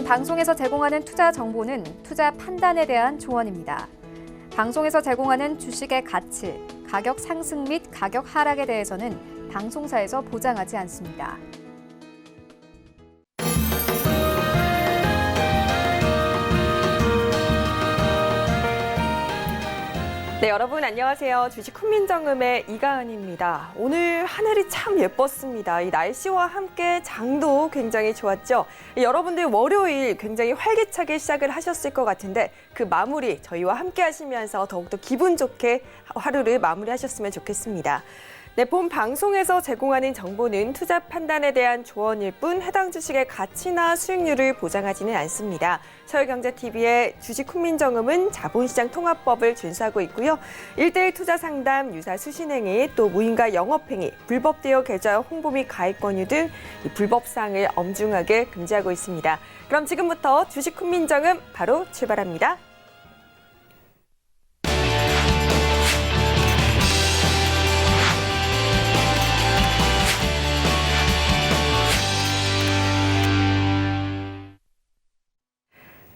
방송에서 제공하는 투자 정보는 투자 판단에 대한 조언입니다. 방송에서 제공하는 주식의 가치, 가격 상승 및 가격 하락에 대해서는 방송사에서 보장하지 않습니다. 네, 여러분 안녕하세요. 주식 훈민정음의 이가은입니다. 오늘 하늘이 참 예뻤습니다. 이 날씨와 함께 장도 굉장히 좋았죠. 여러분들 월요일 굉장히 활기차게 시작을 하셨을 것 같은데 그 마무리 저희와 함께 하시면서 더욱더 기분 좋게 하루를 마무리하셨으면 좋겠습니다. 네, 본 방송에서 제공하는 정보는 투자 판단에 대한 조언일 뿐 해당 주식의 가치나 수익률을 보장하지는 않습니다. 서울경제TV의 주식 훈민정음은 자본시장 통합법을 준수하고 있고요. 1:1 투자 상담, 유사 수신행위, 또 무인가 영업행위, 불법 대여 계좌 홍보 및 가입 권유 등 불법 사항을 엄중하게 금지하고 있습니다. 그럼 지금부터 주식 훈민정음 바로 출발합니다.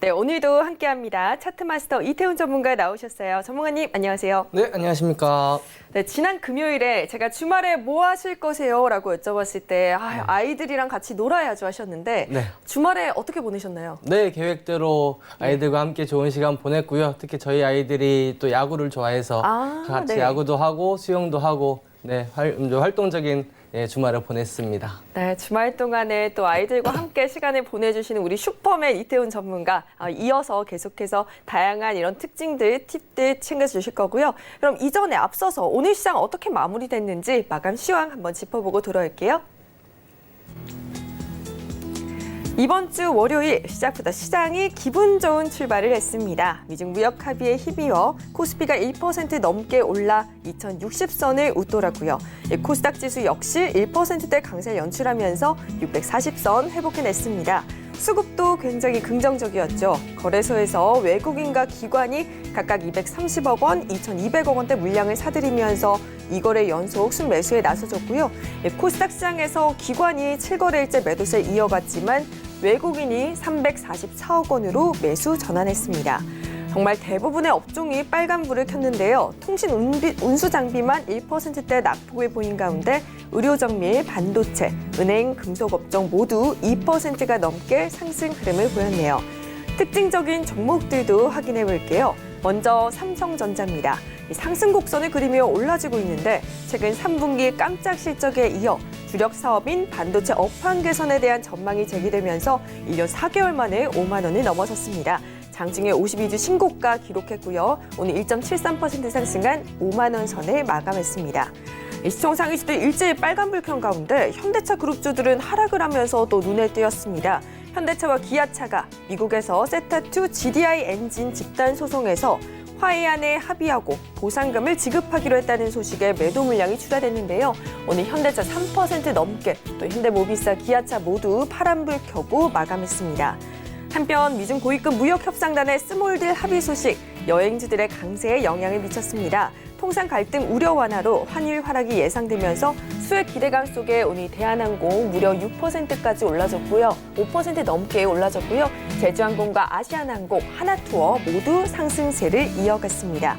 네, 오늘도 함께합니다. 차트마스터 이태훈 전문가 나오셨어요. 전문가님, 안녕하세요. 네, 안녕하십니까. 네, 지난 금요일에 제가 주말에 뭐 하실 거세요? 라고 여쭤봤을 때 아이들이랑 같이 놀아야죠 하셨는데 네. 주말에 어떻게 보내셨나요? 네, 계획대로 아이들과 함께 좋은 시간 보냈고요. 특히 저희 아이들이 또 야구를 좋아해서 같이 네. 야구도 하고 수영도 하고 네, 활동적인 주말을 보냈습니다. 네, 주말 동안에 또 아이들과 함께 시간을 보내주시는 우리 슈퍼맨 이태훈 전문가 이어서 계속해서 다양한 이런 특징들, 팁들 챙겨주실 거고요. 그럼 이전에 앞서서 오늘 시장 어떻게 마무리됐는지 마감 시황 한번 짚어보고 돌아올게요. 이번 주 월요일 시작부터 시장이 기분 좋은 출발을 했습니다. 미중 무역 합의에 힘입어 코스피가 1% 넘게 올라 2060선을 웃돌았고요. 코스닥 지수 역시 1%대 강세를 연출하면서 640선 회복해냈습니다. 수급도 굉장히 긍정적이었죠. 거래소에서 외국인과 기관이 각각 230억 원, 2,200억 원대 물량을 사들이면서 2거래 연속 순매수에 나서줬고요. 코스닥 시장에서 기관이 7거래일째 매도세를 이어갔지만 외국인이 344억 원으로 매수 전환했습니다. 정말 대부분의 업종이 빨간불을 켰는데요. 통신 운수 장비만 1%대 낙폭을 보인 가운데 의료정밀, 반도체, 은행, 금속업종 모두 2%가 넘게 상승 흐름을 보였네요. 특징적인 종목들도 확인해 볼게요. 먼저 삼성전자입니다. 상승 곡선을 그리며 올라지고 있는데 최근 3분기 깜짝 실적에 이어 주력 사업인 반도체 업황 개선에 대한 전망이 제기되면서 1년 4개월 만에 5만 원을 넘어섰습니다. 장중에 52주 신고가 기록했고요. 오늘 1.73% 상승한 5만 원 선을 마감했습니다. 시총 상위주들 일제히 빨간불 켠 가운데 현대차 그룹주들은 하락을 하면서 또 눈에 띄었습니다. 현대차와 기아차가 미국에서 세타2 GDI 엔진 집단 소송에서 화해안에 합의하고 보상금을 지급하기로 했다는 소식에 매도 물량이 추가됐는데요. 오늘 현대차 3% 넘게 또 현대모비스, 기아차 모두 파란불 켜고 마감했습니다. 한편 미중 고위급 무역협상단의 스몰딜 합의 소식, 여행주들의 강세에 영향을 미쳤습니다. 통상 갈등 우려 완화로 환율 하락이 예상되면서 수혜 기대감 속에 오늘 대한항공 무려 6%까지 올라졌고요. 5% 넘게 올라졌고요. 제주항공과 아시아나항공, 하나투어 모두 상승세를 이어갔습니다.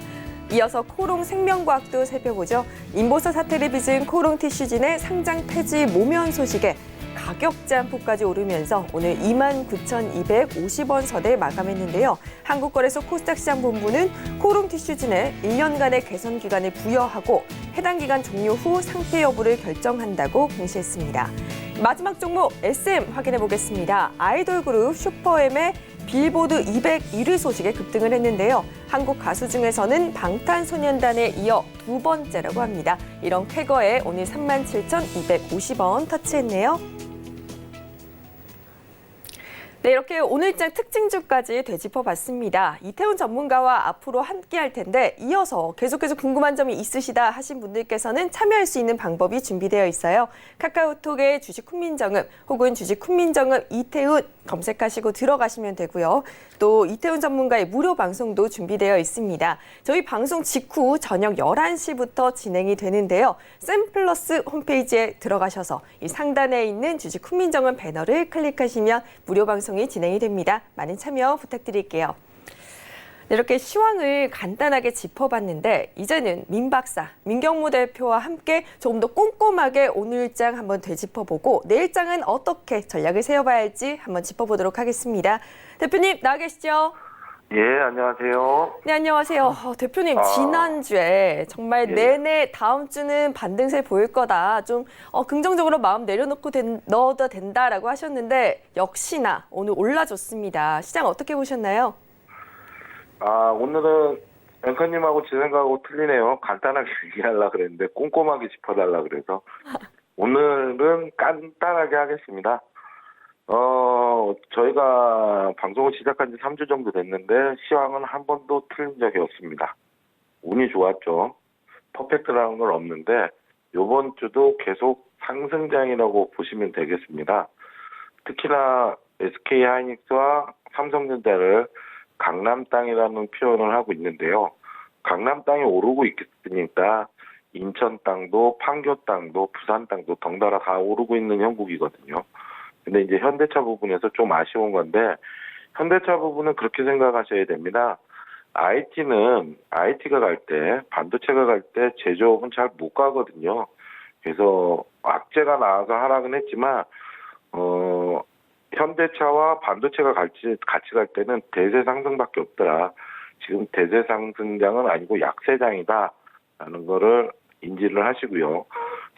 이어서 코롱 생명과학도 살펴보죠. 인보서 사태를 빚은 코롱 티슈진의 상장 폐지 모면 소식에 가격 제한폭까지 오르면서 오늘 29,250원 선에 마감했는데요. 한국거래소 코스닥 시장본부는 코롱 티슈진에 1년간의 개선 기간을 부여하고 해당 기간 종료 후 상폐 여부를 결정한다고 공시했습니다. 마지막 종목 SM 확인해 보겠습니다. 아이돌 그룹 슈퍼엠의 빌보드 200 1위 소식에 급등을 했는데요. 한국 가수 중에서는 방탄소년단에 이어 두 번째라고 합니다. 이런 쾌거에 오늘 37,250원 터치했네요. 네, 이렇게 오늘장 특징주까지 되짚어봤습니다. 이태훈 전문가와 앞으로 함께할 텐데 이어서 계속해서 궁금한 점이 있으시다 하신 분들께서는 참여할 수 있는 방법이 준비되어 있어요. 카카오톡에 주식 훈민정음 혹은 주식 훈민정음 이태훈 검색하시고 들어가시면 되고요. 또 이태훈 전문가의 무료 방송도 준비되어 있습니다. 저희 방송 직후 저녁 11시부터 진행이 되는데요. 샘플러스 홈페이지에 들어가셔서 이 상단에 있는 주식 훈민정음 배너를 클릭하시면 무료 방송 방송이 진행이 됩니다. 많은 참여 부탁드릴게요. 네, 이렇게 시황을 간단하게 짚어봤는데 이제는 민 박사, 민경무 대표와 함께 조금 더 꼼꼼하게 오늘 일정 한번 되짚어보고 내일장은 어떻게 전략을 세워봐야 할지 한번 짚어보도록 하겠습니다. 대표님 나와 계시죠? 예, 안녕하세요. 네, 안녕하세요. 대표님, 지난주에 정말 예. 내내 다음 주는 반등세 보일 거다. 좀 긍정적으로 마음 내려놓고 넣어도 된다라고 하셨는데 역시나 오늘 올라줬습니다. 시장 어떻게 보셨나요? 오늘은 앵커님하고 제 생각하고 틀리네요. 간단하게 얘기하려고 그랬는데 꼼꼼하게 짚어달라 그래서 오늘은 간단하게 하겠습니다. 저희가 방송을 시작한 지 3주 정도 됐는데 시황은 한 번도 틀린 적이 없습니다. 운이 좋았죠. 퍼펙트라는 건 없는데 이번 주도 계속 상승장이라고 보시면 되겠습니다. 특히나 SK하이닉스와 삼성전자를 강남 땅이라는 표현을 하고 있는데요. 강남 땅이 오르고 있으니까 인천 땅도 판교 땅도 부산 땅도 덩달아 다 오르고 있는 형국이거든요. 근데 이제 현대차 부분에서 좀 아쉬운 건데 현대차 부분은 그렇게 생각하셔야 됩니다. IT가 갈 때, 반도체가 갈 때 제조업은 잘 못 가거든요. 그래서 악재가 나와서 하락은 했지만 현대차와 반도체가 같이 갈 때는 대세 상승밖에 없더라. 지금 대세 상승장은 아니고 약세장이다라는 거를 인지를 하시고요.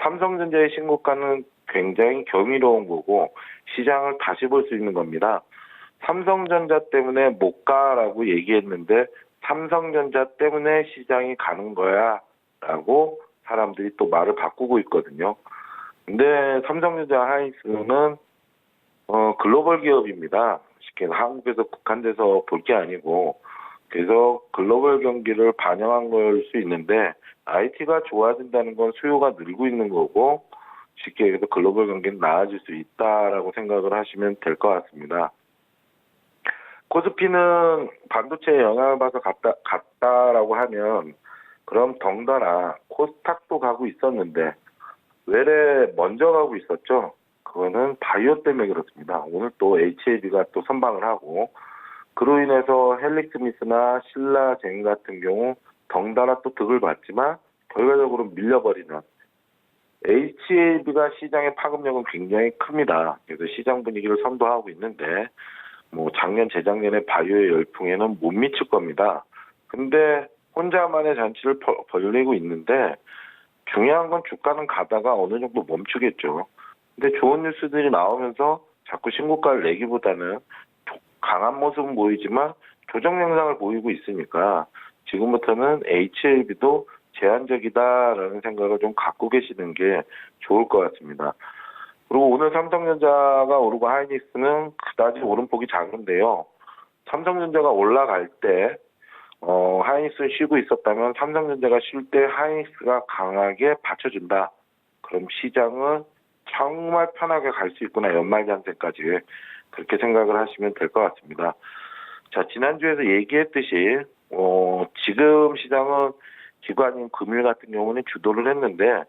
삼성전자의 신고가는 굉장히 경이로운 거고 시장을 다시 볼 수 있는 겁니다. 삼성전자 때문에 못 가라고 얘기했는데 삼성전자 때문에 시장이 가는 거야 라고 사람들이 또 말을 바꾸고 있거든요. 근데 삼성전자 하이닉스는 글로벌 기업입니다. 쉽게 한국에서 국한돼서 볼 게 아니고 그래서 글로벌 경기를 반영한 걸 수 있는데 IT가 좋아진다는 건 수요가 늘고 있는 거고 쉽게 얘기해서 글로벌 경기는 나아질 수 있다라고 생각을 하시면 될 것 같습니다. 코스피는 반도체에 영향을 받아서 갔다라고 하면 그럼 덩달아 코스닥도 가고 있었는데 외래 먼저 가고 있었죠. 그거는 바이오 때문에 그렇습니다. 오늘 또 HAB가 또 선방을 하고 그로 인해서 헬릭스미스나 신라젠 같은 경우 덩달아 또 득을 봤지만 결과적으로 밀려버리는 HAB가 시장의 파급력은 굉장히 큽니다. 그래서 시장 분위기를 선도하고 있는데 뭐 작년 재작년에 바이오의 열풍에는 못 미칠 겁니다. 근데 혼자만의 잔치를 벌리고 있는데 중요한 건 주가는 가다가 어느 정도 멈추겠죠. 근데 좋은 뉴스들이 나오면서 자꾸 신고가를 내기보다는 강한 모습은 보이지만 조정 영상을 보이고 있으니까 지금부터는 HLB도 제한적이다라는 생각을 좀 갖고 계시는 게 좋을 것 같습니다. 그리고 오늘 삼성전자가 오르고 하이닉스는 그다지 오름폭이 작은데요. 삼성전자가 올라갈 때 하이닉스는 쉬고 있었다면 삼성전자가 쉴 때 하이닉스가 강하게 받쳐준다. 그럼 시장은 정말 편하게 갈 수 있구나. 연말장세까지 그렇게 생각을 하시면 될 것 같습니다. 자, 지난주에서 얘기했듯이 지금 시장은 기관인 금융 같은 경우는 주도를 했는데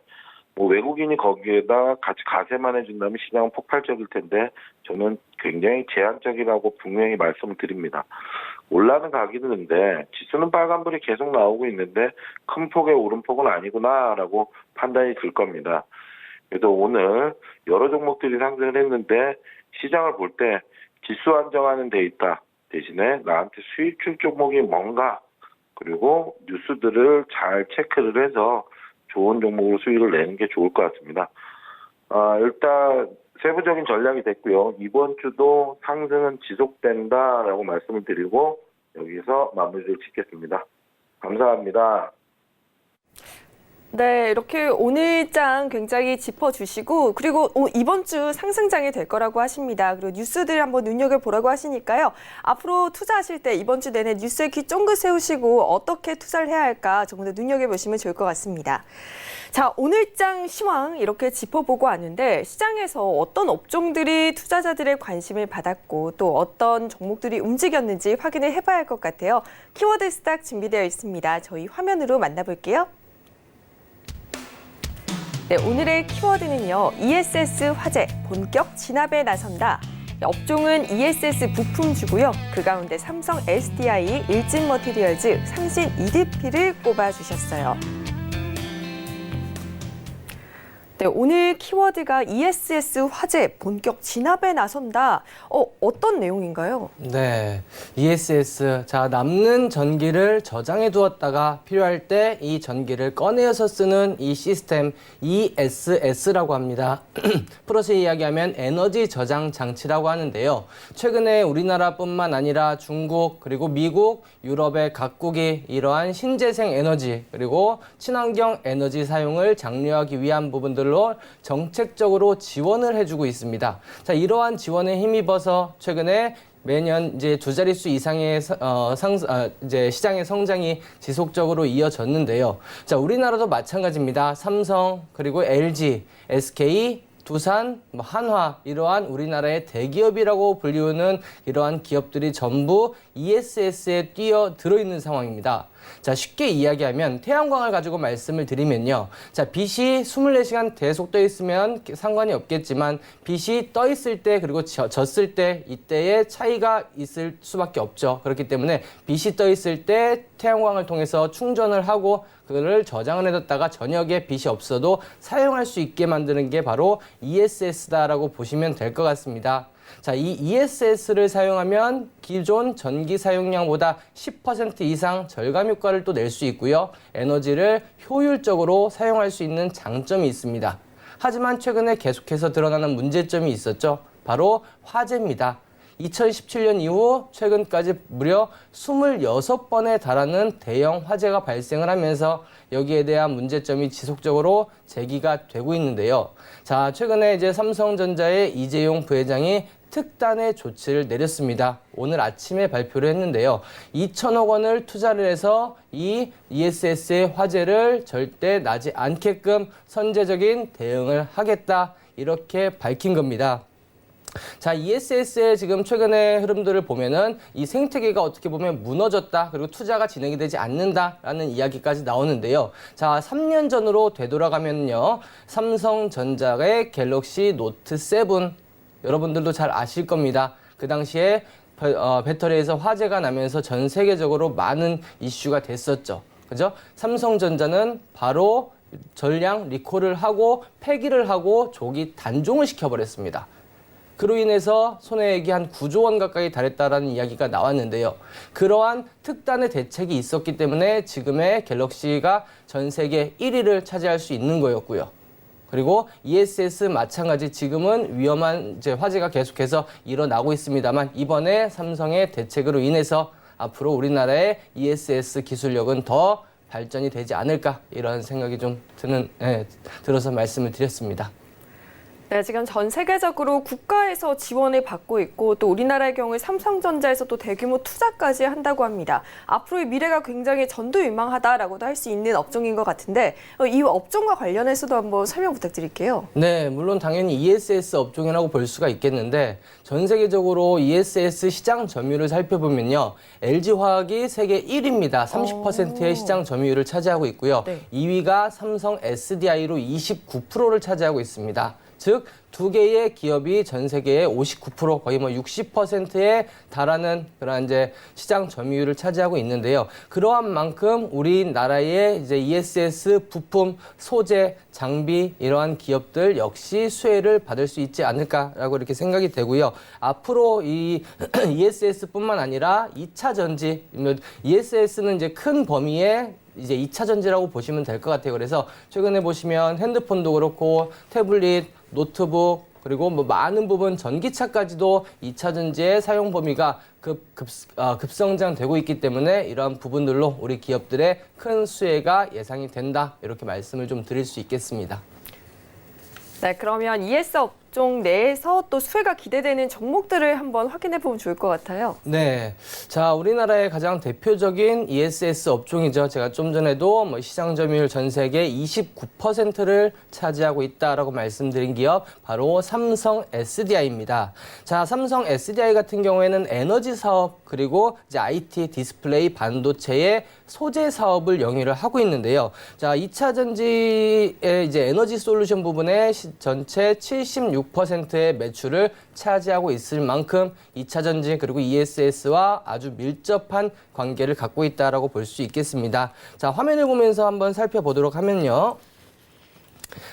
뭐 외국인이 거기에다 같이 가세만 해준다면 시장은 폭발적일 텐데 저는 굉장히 제한적이라고 분명히 말씀을 드립니다. 올라는 가기는데 지수는 빨간불이 계속 나오고 있는데 큰 폭의 오름폭은 아니구나라고 판단이 들 겁니다. 그래서 오늘 여러 종목들이 상승을 했는데 시장을 볼 때 지수 안정하는 데이터 대신에 나한테 수익줄 종목이 뭔가 그리고 뉴스들을 잘 체크를 해서 좋은 종목으로 수익을 내는 게 좋을 것 같습니다. 일단 세부적인 전략이 됐고요. 이번 주도 상승은 지속된다라고 말씀을 드리고 여기서 마무리를 짓겠습니다. 감사합니다. 네, 이렇게 오늘장 굉장히 짚어주시고 그리고 이번 주 상승장이 될 거라고 하십니다. 그리고 뉴스들 한번 눈여겨보라고 하시니까요. 앞으로 투자하실 때 이번 주 내내 뉴스에 귀 쫑긋 세우시고 어떻게 투자를 해야 할까 조금 더 눈여겨보시면 좋을 것 같습니다. 자, 오늘장 시황 이렇게 짚어보고 왔는데 시장에서 어떤 업종들이 투자자들의 관심을 받았고 또 어떤 종목들이 움직였는지 확인을 해봐야 할 것 같아요. 키워드 스탁 준비되어 있습니다. 저희 화면으로 만나볼게요. 네, 오늘의 키워드는요. ESS 화재 본격 진압에 나선다. 업종은 ESS 부품주고요. 그 가운데 삼성 SDI, 일진머티리얼즈, 상신 EDP를 꼽아주셨어요. 네, 오늘 키워드가 ESS 화재 본격 진압에 나선다. 어떤 내용인가요? 네, ESS. 자, 남는 전기를 저장해 두었다가 필요할 때 이 전기를 꺼내어서 쓰는 이 시스템 ESS라고 합니다. 풀어서 이야기하면 에너지 저장 장치라고 하는데요. 최근에 우리나라뿐만 아니라 중국, 그리고 미국, 유럽의 각국이 이러한 신재생 에너지, 그리고 친환경 에너지 사용을 장려하기 위한 부분들로 정책적으로 지원을 해주고 있습니다. 자, 이러한 지원에 힘입어서 최근에 매년 이제 두 자릿수 이상의 이제 시장의 성장이 지속적으로 이어졌는데요. 자, 우리나라도 마찬가지입니다. 삼성, 그리고 LG, SK, 두산, 한화 이러한 우리나라의 대기업이라고 불리우는 이러한 기업들이 전부 ESS에 뛰어들어 있는 상황입니다. 자, 쉽게 이야기하면 태양광을 가지고 말씀을 드리면요. 자, 빛이 24시간 계속 떠 있으면 상관이 없겠지만 빛이 떠 있을 때 그리고 졌을 때 이때의 차이가 있을 수밖에 없죠. 그렇기 때문에 빛이 떠 있을 때 태양광을 통해서 충전을 하고 그거를 저장을 해뒀다가 저녁에 빛이 없어도 사용할 수 있게 만드는 게 바로 ESS다라고 보시면 될 것 같습니다. 자, 이 ESS를 사용하면 기존 전기 사용량보다 10% 이상 절감 효과를 또 낼 수 있고요. 에너지를 효율적으로 사용할 수 있는 장점이 있습니다. 하지만 최근에 계속해서 드러나는 문제점이 있었죠. 바로 화재입니다. 2017년 이후 최근까지 무려 26번에 달하는 대형 화재가 발생을 하면서 여기에 대한 문제점이 지속적으로 제기가 되고 있는데요. 자, 최근에 이제 삼성전자의 이재용 부회장이 특단의 조치를 내렸습니다. 오늘 아침에 발표를 했는데요. 2천억 원을 투자를 해서 이 ESS의 화재를 절대 나지 않게끔 선제적인 대응을 하겠다. 이렇게 밝힌 겁니다. 자, ESS의 지금 최근의 흐름들을 보면은 이 생태계가 어떻게 보면 무너졌다, 그리고 투자가 진행이 되지 않는다라는 이야기까지 나오는데요. 자, 3년 전으로 되돌아가면요. 삼성전자의 갤럭시 노트 7, 여러분들도 잘 아실 겁니다. 그 당시에 배터리에서 화재가 나면서 전 세계적으로 많은 이슈가 됐었죠. 그죠? 삼성전자는 바로 전량 리콜을 하고 폐기를 하고 조기 단종을 시켜버렸습니다. 그로 인해서 손해액이 한 9조 원 가까이 달했다라는 이야기가 나왔는데요. 그러한 특단의 대책이 있었기 때문에 지금의 갤럭시가 전 세계 1위를 차지할 수 있는 거였고요. 그리고 ESS 마찬가지 지금은 위험한 이제 화재가 계속해서 일어나고 있습니다만 이번에 삼성의 대책으로 인해서 앞으로 우리나라의 ESS 기술력은 더 발전이 되지 않을까 이런 생각이 좀 들어서 말씀을 드렸습니다. 네, 지금 전 세계적으로 국가에서 지원을 받고 있고 또 우리나라의 경우에 삼성전자에서 또 대규모 투자까지 한다고 합니다. 앞으로의 미래가 굉장히 전도유망하다라고도 할 수 있는 업종인 것 같은데 이 업종과 관련해서도 한번 설명 부탁드릴게요. 네, 물론 당연히 ESS 업종이라고 볼 수가 있겠는데 전 세계적으로 ESS 시장 점유율을 살펴보면요. LG화학이 세계 1위입니다. 30%의 시장 점유율을 차지하고 있고요. 네. 2위가 삼성 SDI로 29%를 차지하고 있습니다. 즉, 두 개의 기업이 전 세계의 59%, 거의 60%에 달하는 그런 이제 시장 점유율을 차지하고 있는데요. 그러한 만큼 우리나라의 이제 ESS 부품, 소재, 장비 이러한 기업들 역시 수혜를 받을 수 있지 않을까라고 이렇게 생각이 되고요. 앞으로 이 ESS뿐만 아니라 2차 전지, ESS는 이제 큰 범위의 이제 2차 전지라고 보시면 될 것 같아요. 그래서 최근에 보시면 핸드폰도 그렇고 태블릿, 노트북, 그리고 많은 부분 전기차까지도 2차 전지의 사용 범위가 급성장되고 있기 때문에 이러한 부분들로 우리 기업들의 큰 수혜가 예상이 된다. 이렇게 말씀을 좀 드릴 수 있겠습니다. 네, 그러면 ES 업종 내에서 또 수혜가 기대되는 종목들을 한번 확인해 보면 좋을 것 같아요. 네. 자, 우리나라의 가장 대표적인 ESS 업종이죠. 제가 좀 전에도 시장 점유율 전 세계 29%를 차지하고 있다라고 말씀드린 기업, 바로 삼성 SDI입니다. 자, 삼성 SDI 같은 경우에는 에너지 사업, 그리고 이제 IT, 디스플레이, 반도체의 소재 사업을 영위를 하고 있는데요. 자, 2차 전지의 이제 에너지 솔루션 부분에 전체 76% 66%의 매출을 차지하고 있을 만큼 2차 전지 그리고 ESS와 아주 밀접한 관계를 갖고 있다라고 볼 수 있겠습니다. 자, 화면을 보면서 한번 살펴보도록 하면요.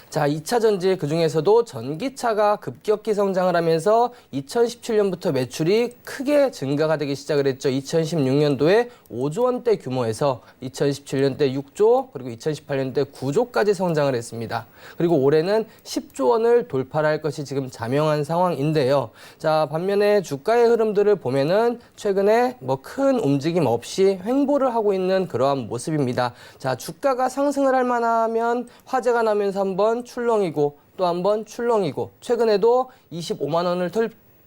자, 2차 전지 그중에서도 전기차가 급격히 성장을 하면서 2017년부터 매출이 크게 증가가 되기 시작을 했죠. 2016년도에 5조 원대 규모에서 2017년대 6조 그리고 2018년대 9조까지 성장을 했습니다. 그리고 올해는 10조 원을 돌파를 할 것이 지금 자명한 상황인데요. 자, 반면에 주가의 흐름들을 보면은 최근에 뭐 큰 움직임 없이 횡보를 하고 있는 그러한 모습입니다. 자, 주가가 상승을 할 만하면 화제가 나면서 한번 출렁이고 또 한번 출렁이고 최근에도 25만 원을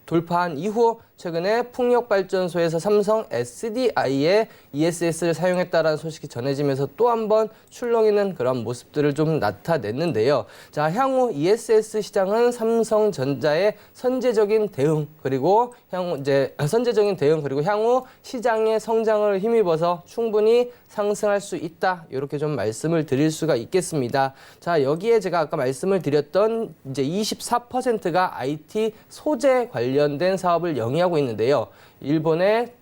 돌파한 이후 최근에 풍력발전소에서 삼성 SDI의 ESS를 사용했다라는 소식이 전해지면서 또 한번 출렁이는 그런 모습들을 좀 나타냈는데요. 자, 향후 ESS 시장은 삼성전자의 선제적인 대응 그리고 향후 시장의 성장을 힘입어서 충분히 상승할 수 있다. 이렇게 좀 말씀을 드릴 수가 있겠습니다. 자, 여기에 제가 아까 말씀을 드렸던 이제 24%가 IT 소재 관련된 사업을 영위하고 있는데요. 일본의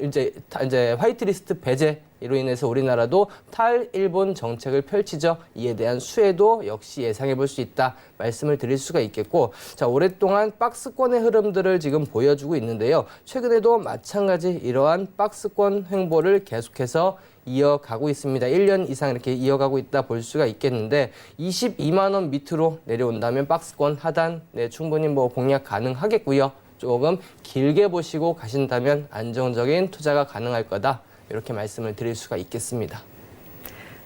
이제 화이트리스트 배제로 인해서 우리나라도 탈일본 정책을 펼치죠. 이에 대한 수혜도 역시 예상해 볼 수 있다 말씀을 드릴 수가 있겠고, 자, 오랫동안 박스권의 흐름들을 지금 보여주고 있는데요. 최근에도 마찬가지 이러한 박스권 횡보를 계속해서 이어가고 있습니다. 1년 이상 이렇게 이어가고 있다 볼 수가 있겠는데 22만 원 밑으로 내려온다면 박스권 하단 충분히 뭐 공략 가능하겠고요. 조금 길게 보시고 가신다면 안정적인 투자가 가능할 거다. 이렇게 말씀을 드릴 수가 있겠습니다.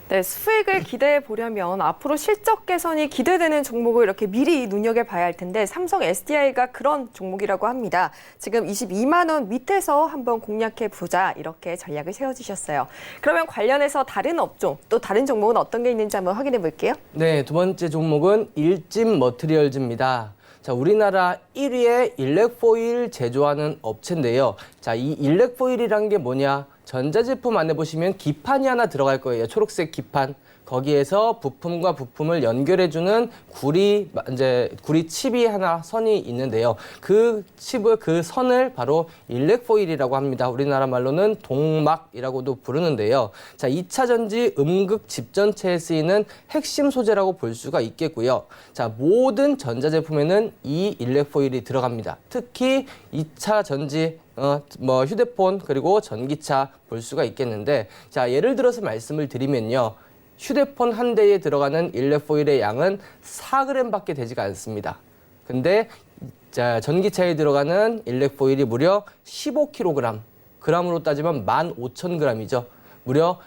네, 수익을 기대해 보려면 앞으로 실적 개선이 기대되는 종목을 이렇게 미리 눈여겨봐야 할 텐데 삼성 SDI가 그런 종목이라고 합니다. 지금 22만 원 밑에서 한번 공략해 보자 이렇게 전략을 세워주셨어요. 그러면 관련해서 다른 업종 또 다른 종목은 어떤 게 있는지 한번 확인해 볼게요. 네, 두 번째 종목은 일진 머티리얼즈입니다. 자, 우리나라 1위의 일렉포일 제조하는 업체인데요. 자, 이 일렉포일이란 게 뭐냐? 전자제품 안에 보시면 기판이 하나 들어갈 거예요. 초록색 기판. 거기에서 부품과 부품을 연결해주는 구리 칩이 하나 선이 있는데요. 그 선을 바로 일렉포일이라고 합니다. 우리나라 말로는 동막이라고도 부르는데요. 자, 2차 전지 음극 집전체에 쓰이는 핵심 소재라고 볼 수가 있겠고요. 자, 모든 전자제품에는 이 일렉포일이 들어갑니다. 특히 2차 전지 휴대폰 그리고 전기차 볼 수가 있겠는데, 자, 예를 들어서 말씀을 드리면요. 휴대폰 한 대에 들어가는 일렉포일의 양은 4g밖에 되지가 않습니다. 근데 자, 전기차에 들어가는 일렉포일이 무려 15kg, 그램으로 따지면 15,000g이죠. 무려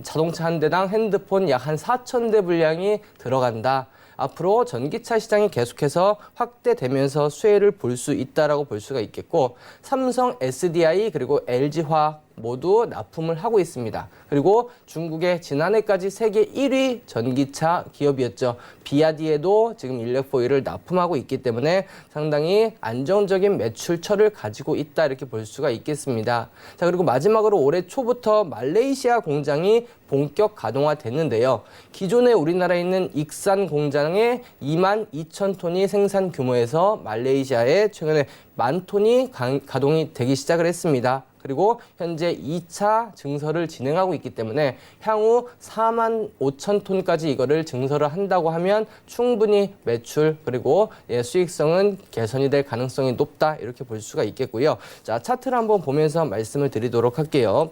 자동차 한 대당 핸드폰 약 한 4,000대 분량이 들어간다. 앞으로 전기차 시장이 계속해서 확대되면서 수혜를 볼 수 있다라고 볼 수가 있겠고, 삼성 SDI 그리고 LG화학 모두 납품을 하고 있습니다. 그리고 중국의 지난해까지 세계 1위 전기차 기업이었죠. 비아디에도 지금 일렉포일을 납품하고 있기 때문에 상당히 안정적인 매출처를 가지고 있다 이렇게 볼 수가 있겠습니다. 자, 그리고 마지막으로 올해 초부터 말레이시아 공장이 본격 가동화됐는데요. 기존에 우리나라에 있는 익산 공장의 22,000톤이 생산 규모에서 말레이시아에 최근에 10,000톤이 가동이 되기 시작을 했습니다. 그리고 현재 2차 증설을 진행하고 있기 때문에 향후 45,000톤까지 이거를 증설을 한다고 하면 충분히 매출 그리고 수익성은 개선이 될 가능성이 높다 이렇게 볼 수가 있겠고요. 자, 차트를 한번 보면서 말씀을 드리도록 할게요.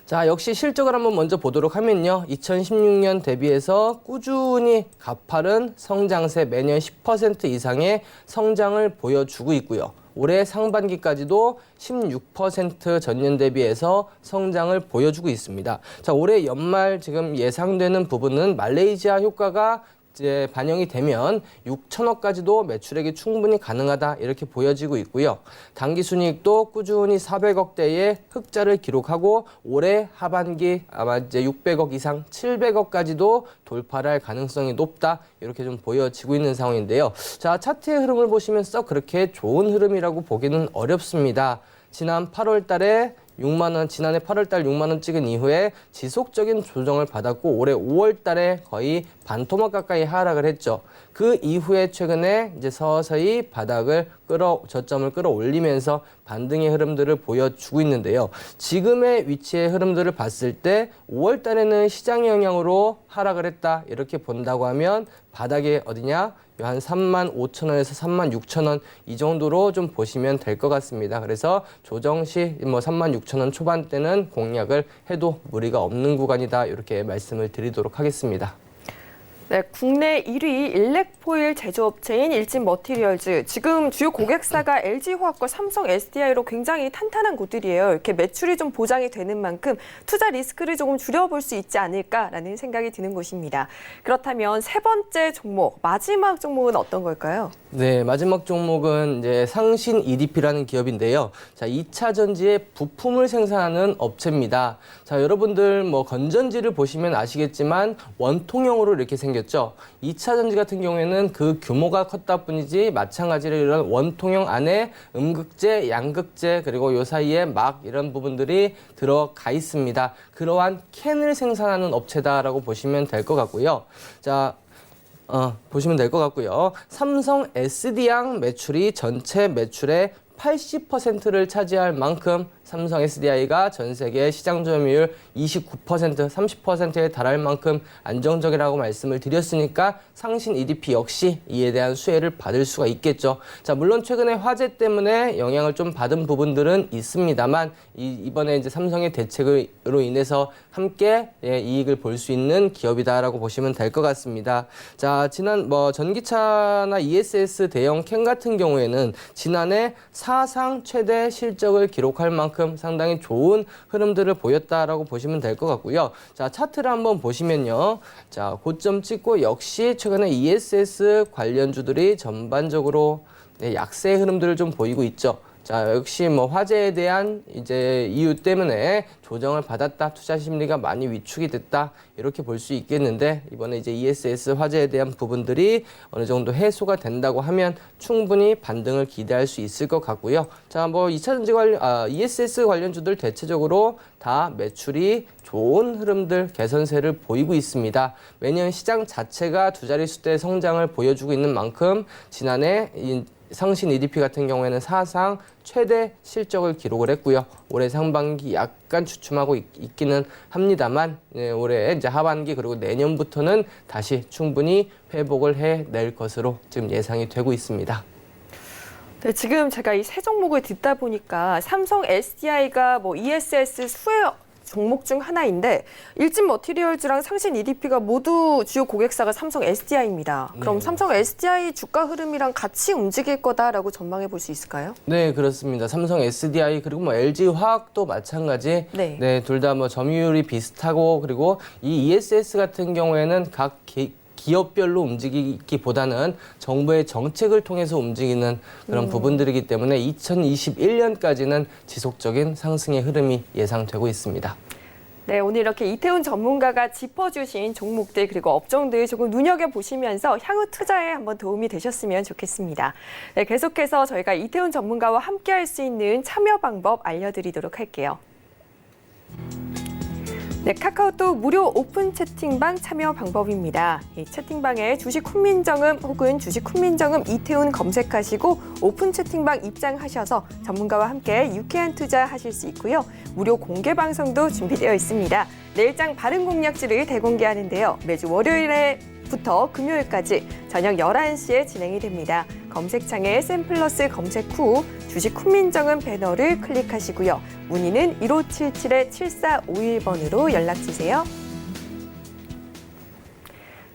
자, 역시 실적을 한번 먼저 보도록 하면요. 2016년 대비해서 꾸준히 가파른 성장세 매년 10% 이상의 성장을 보여주고 있고요. 올해 상반기까지도 16% 전년 대비해서 성장을 보여주고 있습니다. 자, 올해 연말 지금 예상되는 부분은 말레이시아 효과가 이제 반영이 되면 6천억까지도 매출액이 충분히 가능하다 이렇게 보여지고 있고요. 당기순이익도 꾸준히 400억대의 흑자를 기록하고 올해 하반기 아마 이제 600억 이상 700억까지도 돌파를 할 가능성이 높다 이렇게 좀 보여지고 있는 상황인데요. 자, 차트의 흐름을 보시면 썩 그렇게 좋은 흐름이라고 보기는 어렵습니다. 지난 8월 달에 6만 원, 지난해 8월 달 6만 원 찍은 이후에 지속적인 조정을 받았고 올해 5월 달에 거의 반토막 가까이 하락을 했죠. 그 이후에 최근에 이제 서서히 저점을 끌어올리면서 반등의 흐름들을 보여주고 있는데요. 지금의 위치의 흐름들을 봤을 때 5월 달에는 시장 영향으로 하락을 했다. 이렇게 본다고 하면 바닥이 어디냐? 한 3만 5천 원에서 3만 6천 원 이 정도로 좀 보시면 될 것 같습니다. 그래서 조정 시 3만 6천 원 초반대는 공략을 해도 무리가 없는 구간이다. 이렇게 말씀을 드리도록 하겠습니다. 네, 국내 1위 일렉포일 제조업체인 일진머티리얼즈. 지금 주요 고객사가 LG화학과 삼성 SDI로 굉장히 탄탄한 곳들이에요. 이렇게 매출이 좀 보장이 되는 만큼 투자 리스크를 조금 줄여볼 수 있지 않을까라는 생각이 드는 곳입니다. 그렇다면 세 번째 종목, 마지막 종목은 어떤 걸까요? 네, 마지막 종목은 이제 상신 EDP라는 기업인데요. 자, 2차 전지의 부품을 생산하는 업체입니다. 자, 여러분들 건전지를 보시면 아시겠지만 원통형으로 이렇게 생겼죠. 2차 전지 같은 경우에는 그 규모가 컸다 뿐이지 마찬가지로 이런 원통형 안에 음극재, 양극재 그리고 요 사이에 막 이런 부분들이 들어가 있습니다. 그러한 캔을 생산하는 업체다라고 보시면 될 것 같고요. 자, 보시면 될 것 같고요. 삼성 SDI 매출이 전체 매출의 80%를 차지할 만큼 삼성 SDI가 전 세계 시장 점유율 29%, 30%에 달할 만큼 안정적이라고 말씀을 드렸으니까 상신 EDP 역시 이에 대한 수혜를 받을 수가 있겠죠. 자, 물론 최근에 화재 때문에 영향을 좀 받은 부분들은 있습니다만 이번에 이제 삼성의 대책으로 인해서 함께 이익을 볼 수 있는 기업이다라고 보시면 될 것 같습니다. 자, 지난 전기차나 ESS 대형 캔 같은 경우에는 지난해 사상 최대 실적을 기록할 만큼 상당히 좋은 흐름들을 보였다라고 보시면 될 것 같고요. 자, 차트를 한번 보시면요. 자, 고점 찍고 역시 최근에 ESS 관련주들이 전반적으로 약세 흐름들을 좀 보이고 있죠. 자, 역시 화재에 대한 이제 이유 때문에 조정을 받았다, 투자 심리가 많이 위축이 됐다, 이렇게 볼 수 있겠는데, 이번에 이제 ESS 화재에 대한 부분들이 어느 정도 해소가 된다고 하면 충분히 반등을 기대할 수 있을 것 같고요. 자, 2차 전지 ESS 관련주들 대체적으로 다 매출이 좋은 흐름들, 개선세를 보이고 있습니다. 매년 시장 자체가 두 자릿수대 성장을 보여주고 있는 만큼 지난해 상신 EDP 같은 경우에는 사상 최대 실적을 기록을 했고요. 올해 상반기 약간 주춤하고 있기는 합니다만 올해 이제 하반기 그리고 내년부터는 다시 충분히 회복을 해낼 것으로 지금 예상이 되고 있습니다. 네, 지금 제가 이 세 종목을 듣다 보니까 삼성 SDI가 ESS 수혜 종목 중 하나인데 일진머티리얼즈랑 상신 EDP가 모두 주요 고객사가 삼성 SDI입니다. 그럼 삼성 SDI 주가 흐름이랑 같이 움직일 거다라고 전망해 볼 수 있을까요? 네, 그렇습니다. 삼성 SDI 그리고 LG화학도 마찬가지. 네, 둘 다 점유율이 비슷하고 그리고 이 ESS 같은 경우에는 각 기업별로 움직이기보다는 정부의 정책을 통해서 움직이는 그런 부분들이기 때문에 2021년까지는 지속적인 상승의 흐름이 예상되고 있습니다. 네, 오늘 이렇게 이태훈 전문가가 짚어주신 종목들 그리고 업종들 조금 눈여겨보시면서 향후 투자에 한번 도움이 되셨으면 좋겠습니다. 네, 계속해서 저희가 이태훈 전문가와 함께할 수 있는 참여 방법 알려드리도록 할게요. 네, 카카오톡 무료 오픈 채팅방 참여 방법입니다. 이 채팅방에 주식 훈민정음 혹은 주식 훈민정음 이태훈 검색하시고 오픈 채팅방 입장하셔서 전문가와 함께 유쾌한 투자 하실 수 있고요. 무료 공개 방송도 준비되어 있습니다. 내일장 바른 공략지를 대공개하는데요. 매주 월요일부터 금요일까지 저녁 11시에 진행이 됩니다. 검색창에 샘플러스 검색 후 주식 훈민정음 배너를 클릭하시고요. 문의는 1577-7451번으로 연락주세요.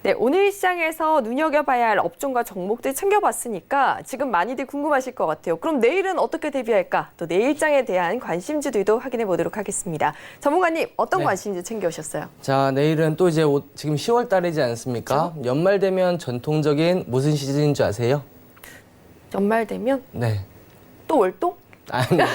네, 오늘 시장에서 눈여겨봐야 할 업종과 종목들 챙겨봤으니까 지금 많이들 궁금하실 것 같아요. 그럼 내일은 어떻게 대비할까? 또 내일장에 대한 관심주들도 확인해 보도록 하겠습니다. 전문가님, 어떤 관심주 챙겨오셨어요? 자, 내일은 또 이제 지금 10월 달이지 않습니까? 그렇죠? 연말 되면 전통적인 무슨 시즌인 줄 아세요? 연말 되면? 네. 또 월동? 아닙니다.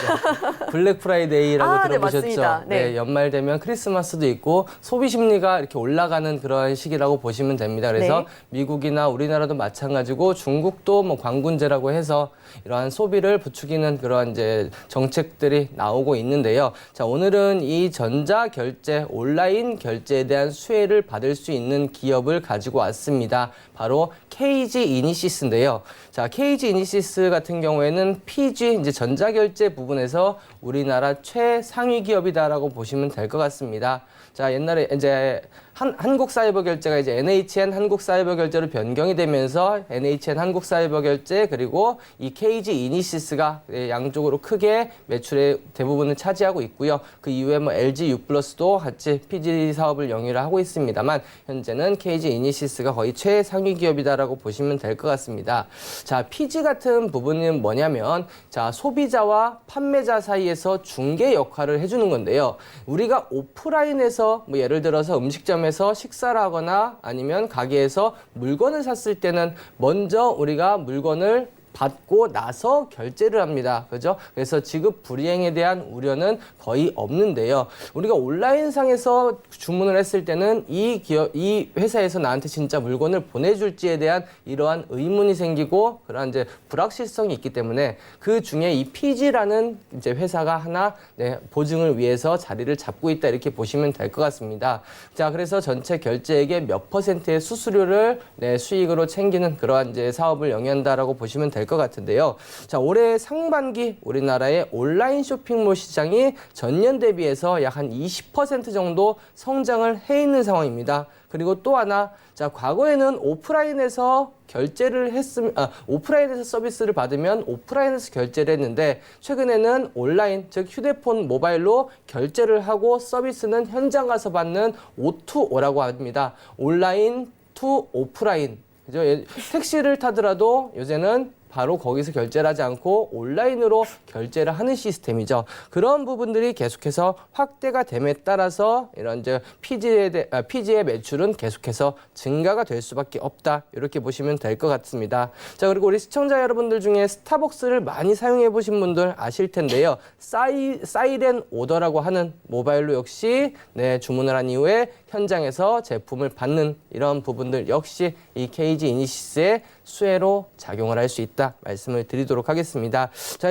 블랙 프라이데이라고 아, 네, 들어보셨죠? 맞습니다. 네. 연말 되면 크리스마스도 있고 소비 심리가 이렇게 올라가는 그런 시기라고 보시면 됩니다. 그래서 네. 미국이나 우리나라도 마찬가지고 중국도 뭐 관군제라고 해서 이러한 소비를 부추기는 그런 이제 정책들이 나오고 있는데요. 자, 오늘은 이 전자결제, 온라인 결제에 대한 수혜를 받을 수 있는 기업을 가지고 왔습니다. 바로 KG 이니시스인데요. 자, KG 이니시스 같은 경우에는 PG, 이제 전자결제 부분에서 우리나라 최상위 기업이다라고 보시면 될 것 같습니다. 자, 옛날에 이제 한국사이버결제가 이제 NHN 한국사이버결제로 변경이 되면서 NHN 한국사이버결제 그리고 이 KG 이니시스가 양쪽으로 크게 매출의 대부분을 차지하고 있고요. 그 이후에 뭐 LG U+도 같이 PG 사업을 영위를 하고 있습니다만 현재는 KG 이니시스가 거의 최상위 기업이다라고 보시면 될 것 같습니다. 자, PG 같은 부분은 뭐냐면 자, 소비자와 판매자 사이에서 중개 역할을 해주는 건데요. 우리가 오프라인에서 뭐 예를 들어서 음식점에서 식사를 하거나 아니면 가게에서 물건을 샀을 때는 먼저 우리가 물건을 받고 나서 결제를 합니다. 그죠? 그래서 지급 불이행에 대한 우려는 거의 없는데요. 우리가 온라인상에서 주문을 했을 때는 이 회사에서 나한테 진짜 물건을 보내줄지에 대한 이러한 의문이 생기고 그런 이제 불확실성이 있기 때문에 그 중에 이 PG라는 이제 회사가 하나 보증을 위해서 자리를 잡고 있다 이렇게 보시면 될 것 같습니다. 자, 그래서 전체 결제액의 몇 %의 수수료를 수익으로 챙기는 그러한 이제 사업을 영위한다라고 보시면 될 것 같은데요. 자, 올해 상반기 우리나라의 온라인 쇼핑몰 시장이 전년 대비해서 약 한 20% 정도 성장을 해 있는 상황입니다. 그리고 또 하나, 자, 과거에는 오프라인에서 오프라인에서 서비스를 받으면 오프라인에서 결제를 했는데 최근에는 온라인, 즉 휴대폰, 모바일로 결제를 하고 서비스는 현장 가서 받는 O2O라고 합니다. 온라인 투 오프라인. 그죠? 택시를 타더라도 요새는 바로 거기서 결제를 하지 않고 온라인으로 결제를 하는 시스템이죠. 그런 부분들이 계속해서 확대가 됨에 따라서 이런 이제 PG의 매출은 계속해서 증가가 될 수밖에 없다. 이렇게 보시면 될 것 같습니다. 자, 그리고 우리 시청자 여러분들 중에 스타벅스를 많이 사용해 보신 분들 아실 텐데요. 사이렌 오더라고 하는 모바일로 역시 주문을 한 이후에 현장에서 제품을 받는 이런 부분들 역시 이 KG 이니시스의 수혜로 작용을 할 수 있다 말씀을 드리도록 하겠습니다. 자,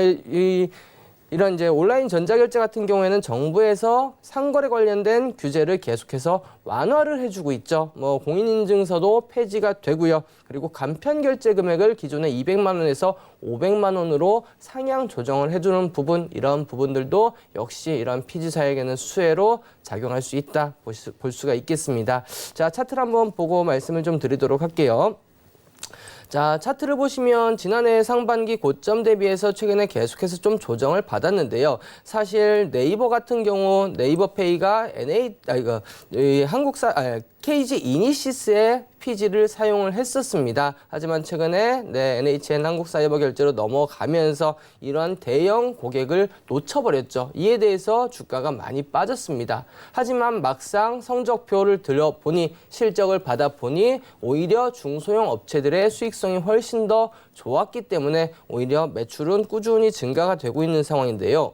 이런 이제 온라인 전자결제 같은 경우에는 정부에서 상거래 관련된 규제를 계속해서 완화를 해주고 있죠. 뭐 공인인증서도 폐지가 되고요. 그리고 간편 결제 금액을 기존에 200만 원에서 500만 원으로 상향 조정을 해주는 부분, 이런 부분들도 역시 이런 피지 사에게는 수혜로 작용할 수 있다 볼 수가 있겠습니다. 자, 차트를 한번 보고 말씀을 좀 드리도록 할게요. 자, 차트를 보시면 지난해 상반기 고점 대비해서 최근에 계속해서 좀 조정을 받았는데요. 사실 네이버 같은 경우 네이버페이가 KG 이니시스의 PG를 사용을 했었습니다. 하지만 최근에 NHN 한국사이버결제로 넘어가면서 이러한 대형 고객을 놓쳐버렸죠. 이에 대해서 주가가 많이 빠졌습니다. 하지만 막상 성적표를 들여보니 실적을 받아보니 오히려 중소형 업체들의 수익성이 훨씬 더 좋았기 때문에 오히려 매출은 꾸준히 증가가 되고 있는 상황인데요.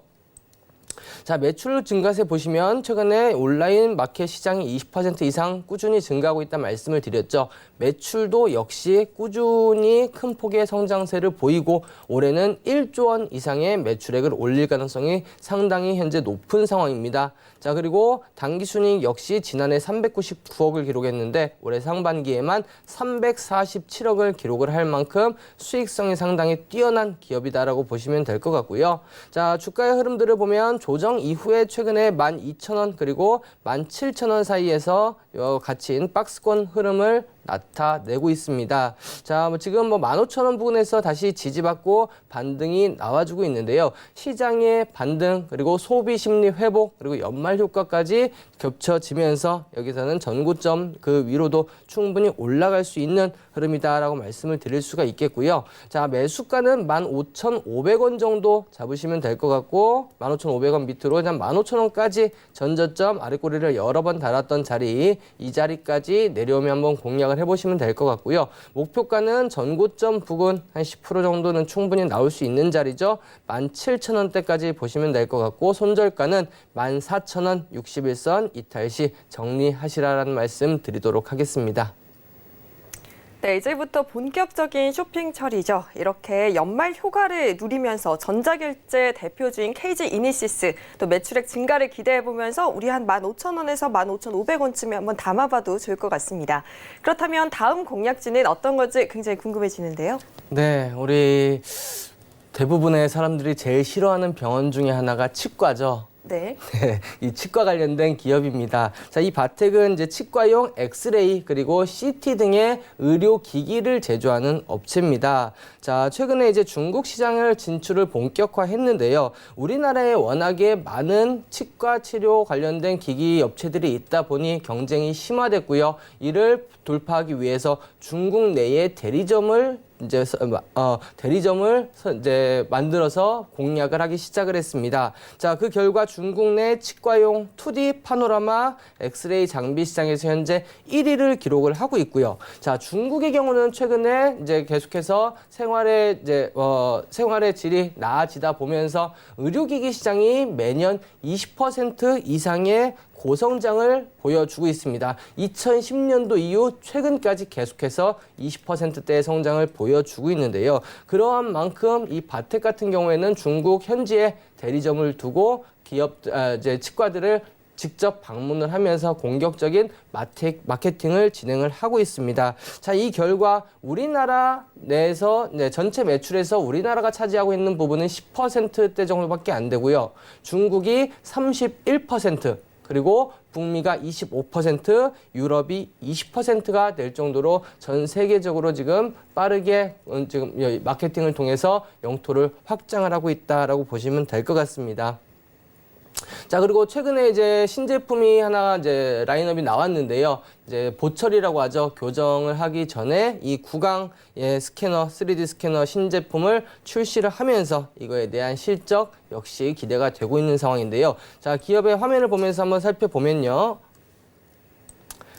자, 매출 증가세 보시면 최근에 온라인 마켓 시장이 20% 이상 꾸준히 증가하고 있다는 말씀을 드렸죠. 매출도 역시 꾸준히 큰 폭의 성장세를 보이고 올해는 1조 원 이상의 매출액을 올릴 가능성이 상당히 현재 높은 상황입니다. 자, 그리고 당기순이익 역시 지난해 399억을 기록했는데 올해 상반기에만 347억을 기록을 할 만큼 수익성이 상당히 뛰어난 기업이다라고 보시면 될 것 같고요. 자, 주가의 흐름들을 보면 조정 이후에 최근에 12,000원 그리고 17,000원 사이에서 갇힌 박스권 흐름을 나타내고 있습니다. 자, 지금 15,000원 부근에서 다시 지지받고 반등이 나와주고 있는데요. 시장의 반등 그리고 소비 심리 회복 그리고 연말 효과까지 겹쳐지면서 여기서는 전고점 그 위로도 충분히 올라갈 수 있는 흐름이다라고 말씀을 드릴 수가 있겠고요. 자, 매수가는 15,500원 정도 잡으시면 될 것 같고 15,500원 밑으로 그냥 15,000원까지 전저점 아랫꼬리를 여러 번 달았던 자리 이 자리까지 내려오면 한번 공략을 생각을 해보시면 될 것 같고요. 목표가는 전고점 부근 한 10% 정도는 충분히 나올 수 있는 자리죠. 17,000원대까지 보시면 될 것 같고 손절가는 14,000원 61선 이탈 시 정리하시라는 말씀 드리도록 하겠습니다. 네, 이제부터 본격적인 쇼핑철이죠. 이렇게 연말 휴가를 누리면서 전자결제 대표주인 KG 이니시스 또 매출액 증가를 기대해보면서 우리 한 15,000원에서 15,500원쯤에 한번 담아봐도 좋을 것 같습니다. 그렇다면 다음 공략지는 어떤 건지 굉장히 궁금해지는데요. 네, 우리 대부분의 사람들이 제일 싫어하는 병원 중에 하나가 치과죠. 네. 네, 이 치과 관련된 기업입니다. 자, 이 바텍은 이제 치과용 엑스레이 그리고 CT 등의 의료 기기를 제조하는 업체입니다. 자, 최근에 이제 중국 시장을 진출을 본격화했는데요. 우리나라에 워낙에 많은 치과 치료 관련된 기기 업체들이 있다 보니 경쟁이 심화됐고요. 이를 돌파하기 위해서 중국 내에 대리점을 이제 만들어서 공략을 하기 시작을 했습니다. 자, 그 결과 중국 내 치과용 2D 파노라마 엑스레이 장비 시장에서 현재 1위를 기록을 하고 있고요. 자, 중국의 경우는 최근에 이제 계속해서 생활의 질이 나아지다 보면서 의료기기 시장이 매년 20% 이상의 고성장을 보여주고 있습니다. 2010년도 이후 최근까지 계속해서 20%대의 성장을 보여주고 있는데요. 그러한 만큼 이 바텍 같은 경우에는 중국 현지에 대리점을 두고 치과들을 직접 방문을 하면서 공격적인 마케팅을 진행을 하고 있습니다. 자, 이 결과 우리나라 내에서 전체 매출에서 우리나라가 차지하고 있는 부분은 10%대 정도밖에 안 되고요. 중국이 31%, 그리고 북미가 25%, 유럽이 20%가 될 정도로 전 세계적으로 지금 빠르게 지금 마케팅을 통해서 영토를 확장을 하고 있다라고 보시면 될 것 같습니다. 자, 그리고 최근에 이제 신제품이 하나 이제 라인업이 나왔는데요. 이제 보철이라고 하죠. 교정을 하기 전에 이 구강의 스캐너, 3D 스캐너 신제품을 출시를 하면서 이거에 대한 실적 역시 기대가 되고 있는 상황인데요. 자, 기업의 화면을 보면서 한번 살펴보면요.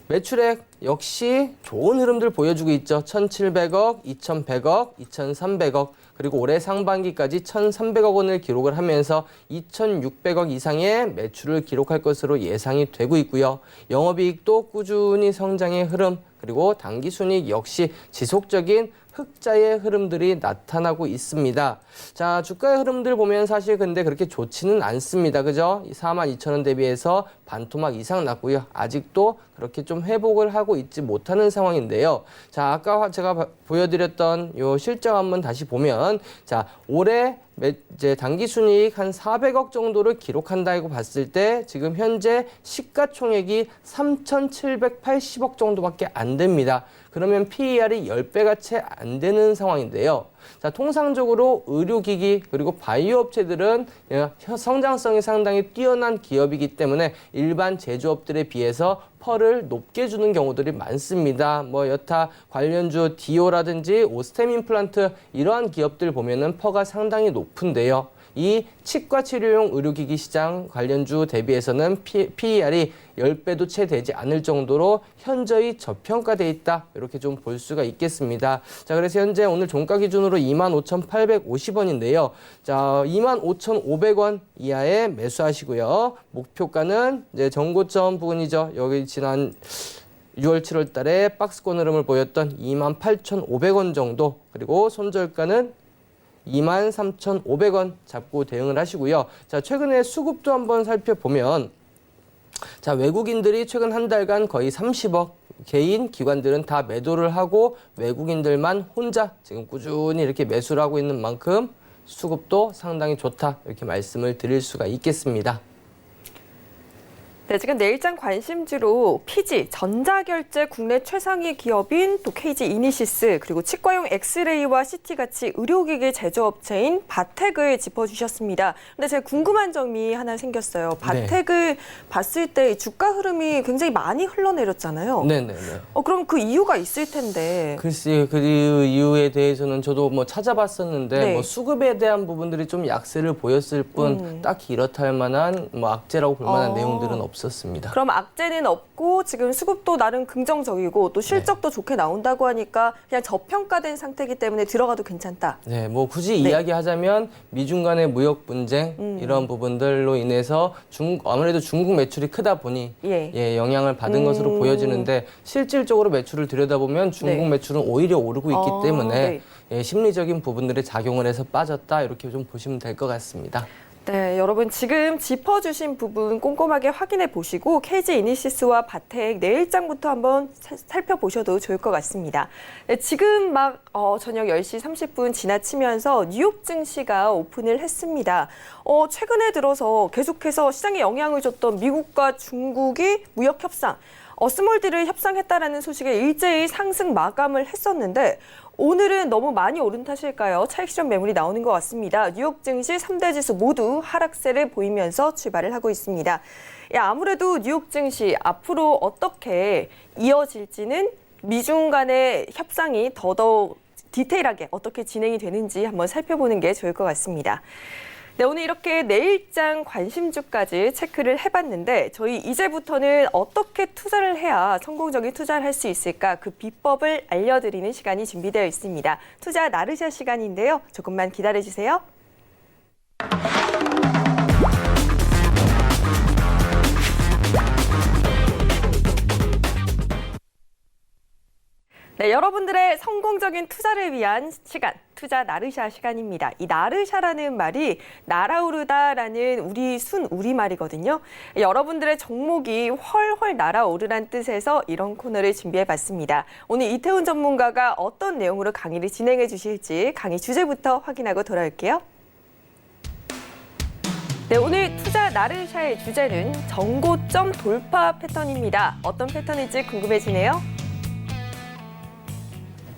매출액 역시 좋은 흐름들 보여주고 있죠. 1,700억, 2,100억, 2,300억, 그리고 올해 상반기까지 1,300억 원을 기록을 하면서 2,600억 이상의 매출을 기록할 것으로 예상이 되고 있고요. 영업이익도 꾸준히 성장의 흐름, 그리고 당기순이익 역시 지속적인 흑자의 흐름들이 나타나고 있습니다. 자, 주가의 흐름들 보면 사실 근데 그렇게 좋지는 않습니다. 그죠? 42,000원 대비해서 반토막 이상 났고요. 아직도 그렇게 좀 회복을 하고 있지 못하는 상황인데요. 자, 아까 제가 보여드렸던 요 실적 한번 다시 보면, 자, 올해 이제 당기순이익 한 400억 정도를 기록한다고 봤을 때 지금 현재 시가총액이 3,780억 정도밖에 안 됩니다. 그러면 PER이 10배가 채 안 되는 상황인데요. 자, 통상적으로 의료기기 그리고 바이오 업체들은 성장성이 상당히 뛰어난 기업이기 때문에 일반 제조업들에 비해서 펄을 높게 주는 경우들이 많습니다. 뭐 여타 관련주 디오라든지 오스템 임플란트 이러한 기업들 보면은 펄가 상당히 높은데요. 이 치과 치료용 의료기기 시장 관련주 대비해서는 PER이 10배도 채 되지 않을 정도로 현저히 저평가돼 있다. 이렇게 좀 볼 수가 있겠습니다. 자, 그래서 현재 오늘 종가 기준으로 25,850원인데요. 자, 25,500원 이하에 매수하시고요. 목표가는 이제 전고점 부분이죠. 여기 지난 6월, 7월 달에 박스권 흐름을 보였던 28,500원 정도, 그리고 손절가는 23,500원 잡고 대응을 하시고요. 자, 최근에 수급도 한번 살펴보면, 자, 외국인들이 최근 한 달간 거의 30억, 개인 기관들은 다 매도를 하고 외국인들만 혼자 지금 꾸준히 이렇게 매수를 하고 있는 만큼 수급도 상당히 좋다, 이렇게 말씀을 드릴 수가 있겠습니다. 네, 지금 내일장 관심주로 PG, 전자결제 국내 최상위 기업인 또 KG 이니시스, 그리고 치과용 엑스레이와 CT같이 의료기기 제조업체인 바텍을 짚어주셨습니다. 근데 제가 궁금한 점이 하나 생겼어요. 바텍을 봤을 때 주가 흐름이 굉장히 많이 흘러내렸잖아요. 네네네. 그럼 그 이유가 있을 텐데. 글쎄요, 그 이유에 대해서는 저도 뭐 찾아봤었는데, 네. 뭐 수급에 대한 부분들이 좀 약세를 보였을 뿐, 딱히 이렇다 할 만한 뭐 악재라고 볼 만한 내용들은 없습니다. 없었습니다. 그럼 악재는 없고 지금 수급도 나름 긍정적이고 또 실적도 좋게 나온다고 하니까 그냥 저평가된 상태이기 때문에 들어가도 괜찮다. 네, 뭐 굳이 네. 이야기하자면 미중 간의 무역 분쟁 이런 부분들로 인해서 아무래도 중국 매출이 크다 보니 예. 영향을 받은 것으로 보여지는데 실질적으로 매출을 들여다보면 중국 네. 매출은 오히려 오르고 있기 때문에 네. 심리적인 부분들이 작용을 해서 빠졌다 이렇게 좀 보시면 될 것 같습니다. 네, 여러분 지금 짚어주신 부분 꼼꼼하게 확인해 보시고 KG 이니시스와 바텍 내일장부터 한번 살펴보셔도 좋을 것 같습니다. 네, 지금 막 저녁 10시 30분 지나치면서 뉴욕 증시가 오픈을 했습니다. 최근에 들어서 계속해서 시장에 영향을 줬던 미국과 중국이 무역 협상, 스몰딜을 협상했다라는 소식에 일제히 상승 마감을 했었는데 오늘은 너무 많이 오른 탓일까요? 차익 실현 매물이 나오는 것 같습니다. 뉴욕 증시 3대 지수 모두 하락세를 보이면서 출발을 하고 있습니다. 아무래도 뉴욕 증시 앞으로 어떻게 이어질지는 미중 간의 협상이 더더욱 디테일하게 어떻게 진행이 되는지 한번 살펴보는 게 좋을 것 같습니다. 네, 오늘 이렇게 내일장 관심주까지 체크를 해봤는데 저희 이제부터는 어떻게 투자를 해야 성공적인 투자를 할 수 있을까 그 비법을 알려드리는 시간이 준비되어 있습니다. 투자 나르샤 시간인데요. 조금만 기다려주세요. 네, 여러분들의 성공적인 투자를 위한 시간, 투자 나르샤 시간입니다. 이 나르샤라는 말이 날아오르다라는 우리말이거든요. 여러분들의 종목이 훨훨 날아오르란 뜻에서 이런 코너를 준비해봤습니다. 오늘 이태훈 전문가가 어떤 내용으로 강의를 진행해 주실지 강의 주제부터 확인하고 돌아올게요. 네, 오늘 투자 나르샤의 주제는 정고점 돌파 패턴입니다. 어떤 패턴일지 궁금해지네요.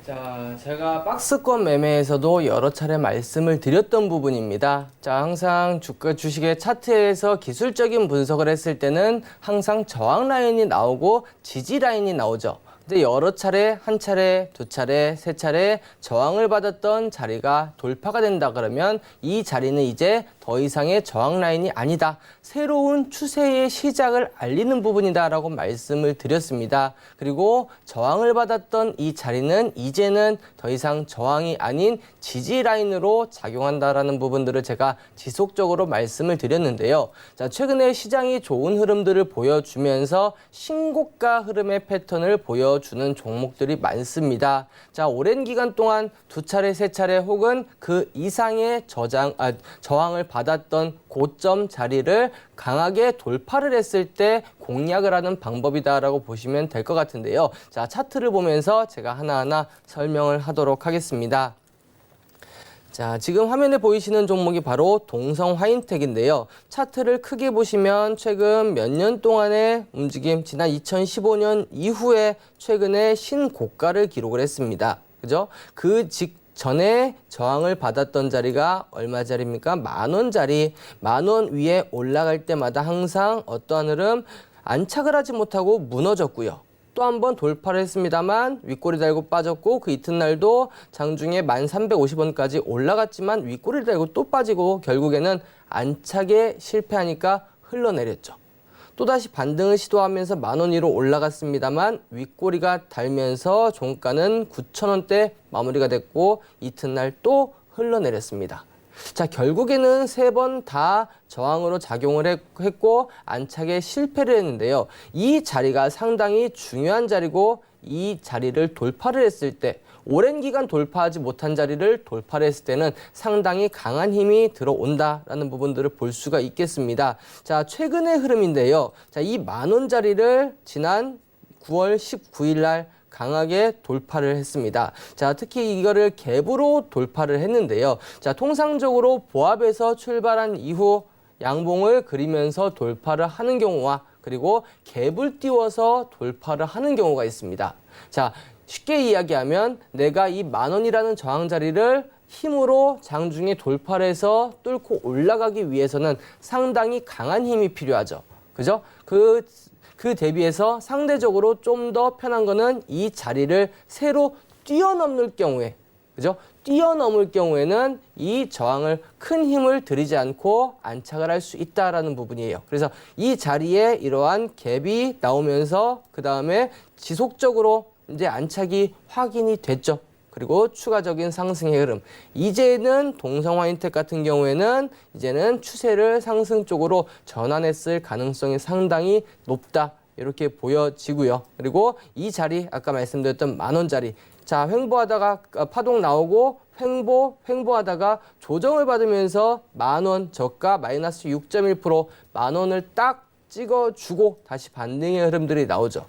자, 제가 박스권 매매에서도 여러 차례 말씀을 드렸던 부분입니다. 자, 항상 주식의 차트에서 기술적인 분석을 했을 때는 항상 저항 라인이 나오고 지지 라인이 나오죠. 근데 여러 차례, 한 차례, 두 차례, 세 차례 저항을 받았던 자리가 돌파가 된다 그러면 이 자리는 이제 더 이상의 저항 라인이 아니다. 새로운 추세의 시작을 알리는 부분이다라고 말씀을 드렸습니다. 그리고 저항을 받았던 이 자리는 이제는 더 이상 저항이 아닌 지지 라인으로 작용한다라는 부분들을 제가 지속적으로 말씀을 드렸는데요. 자, 최근에 시장이 좋은 흐름들을 보여주면서 신고가 흐름의 패턴을 보여주는 종목들이 많습니다. 자, 오랜 기간 동안 두 차례, 세 차례 혹은 그 이상의 저항을 받았던 고점 자리를 강하게 돌파를 했을 때 공략을 하는 방법이다라고 보시면 될 것 같은데요. 자, 차트를 보면서 제가 하나하나 설명을 하도록 하겠습니다. 자, 지금 화면에 보이시는 종목이 바로 동성 화인텍인데요. 차트를 크게 보시면 최근 몇 년 동안의 움직임, 지난 2015년 이후에 최근에 신고가를 기록을 했습니다. 그죠? 그 전에 저항을 받았던 자리가 얼마짜리입니까? 10,000원짜리. 10,000원 위에 올라갈 때마다 항상 어떠한 흐름 안착을 하지 못하고 무너졌고요. 또 한 번 돌파를 했습니다만 윗꼬리 달고 빠졌고 그 이튿날도 장중에 1,350원까지 올라갔지만 윗꼬리를 달고 또 빠지고 결국에는 안착에 실패하니까 흘러내렸죠. 또다시 반등을 시도하면서 10,000원 위로 올라갔습니다만 윗꼬리가 달면서 종가는 9,000원대 마무리가 됐고 이튿날 또 흘러내렸습니다. 자, 결국에는 세 번 다 저항으로 작용을 했고 안착에 실패를 했는데요. 이 자리가 상당히 중요한 자리고 이 자리를 돌파를 했을 때 오랜 기간 돌파하지 못한 자리를 돌파를 했을 때는 상당히 강한 힘이 들어온다라는 부분들을 볼 수가 있겠습니다. 자, 최근의 흐름인데요. 자, 이 10,000원짜리를 지난 9월 19일 날 강하게 돌파를 했습니다. 자, 특히 이거를 갭으로 돌파를 했는데요. 자, 통상적으로 보합에서 출발한 이후 양봉을 그리면서 돌파를 하는 경우와 그리고 갭을 띄워서 돌파를 하는 경우가 있습니다. 자, 쉽게 이야기하면 내가 이 10,000원이라는 저항 자리를 힘으로 장중에 돌파를 해서 뚫고 올라가기 위해서는 상당히 강한 힘이 필요하죠. 그죠? 그 대비해서 상대적으로 좀 더 편한 거는 이 자리를 새로 뛰어넘을 경우에 그죠? 뛰어넘을 경우에는 이 저항을 큰 힘을 들이지 않고 안착을 할 수 있다라는 부분이에요. 그래서 이 자리에 이러한 갭이 나오면서 그 다음에 지속적으로 이제 안착이 확인이 됐죠. 그리고 추가적인 상승의 흐름. 이제는 동성화인텍 같은 경우에는 이제는 추세를 상승 쪽으로 전환했을 가능성이 상당히 높다. 이렇게 보여지고요. 그리고 이 자리 아까 말씀드렸던 10,000원짜리. 자, 횡보하다가 파동 나오고 횡보하다가 조정을 받으면서 10,000원 저가 마이너스 6.1% 10,000원을 딱 찍어주고 다시 반등의 흐름들이 나오죠.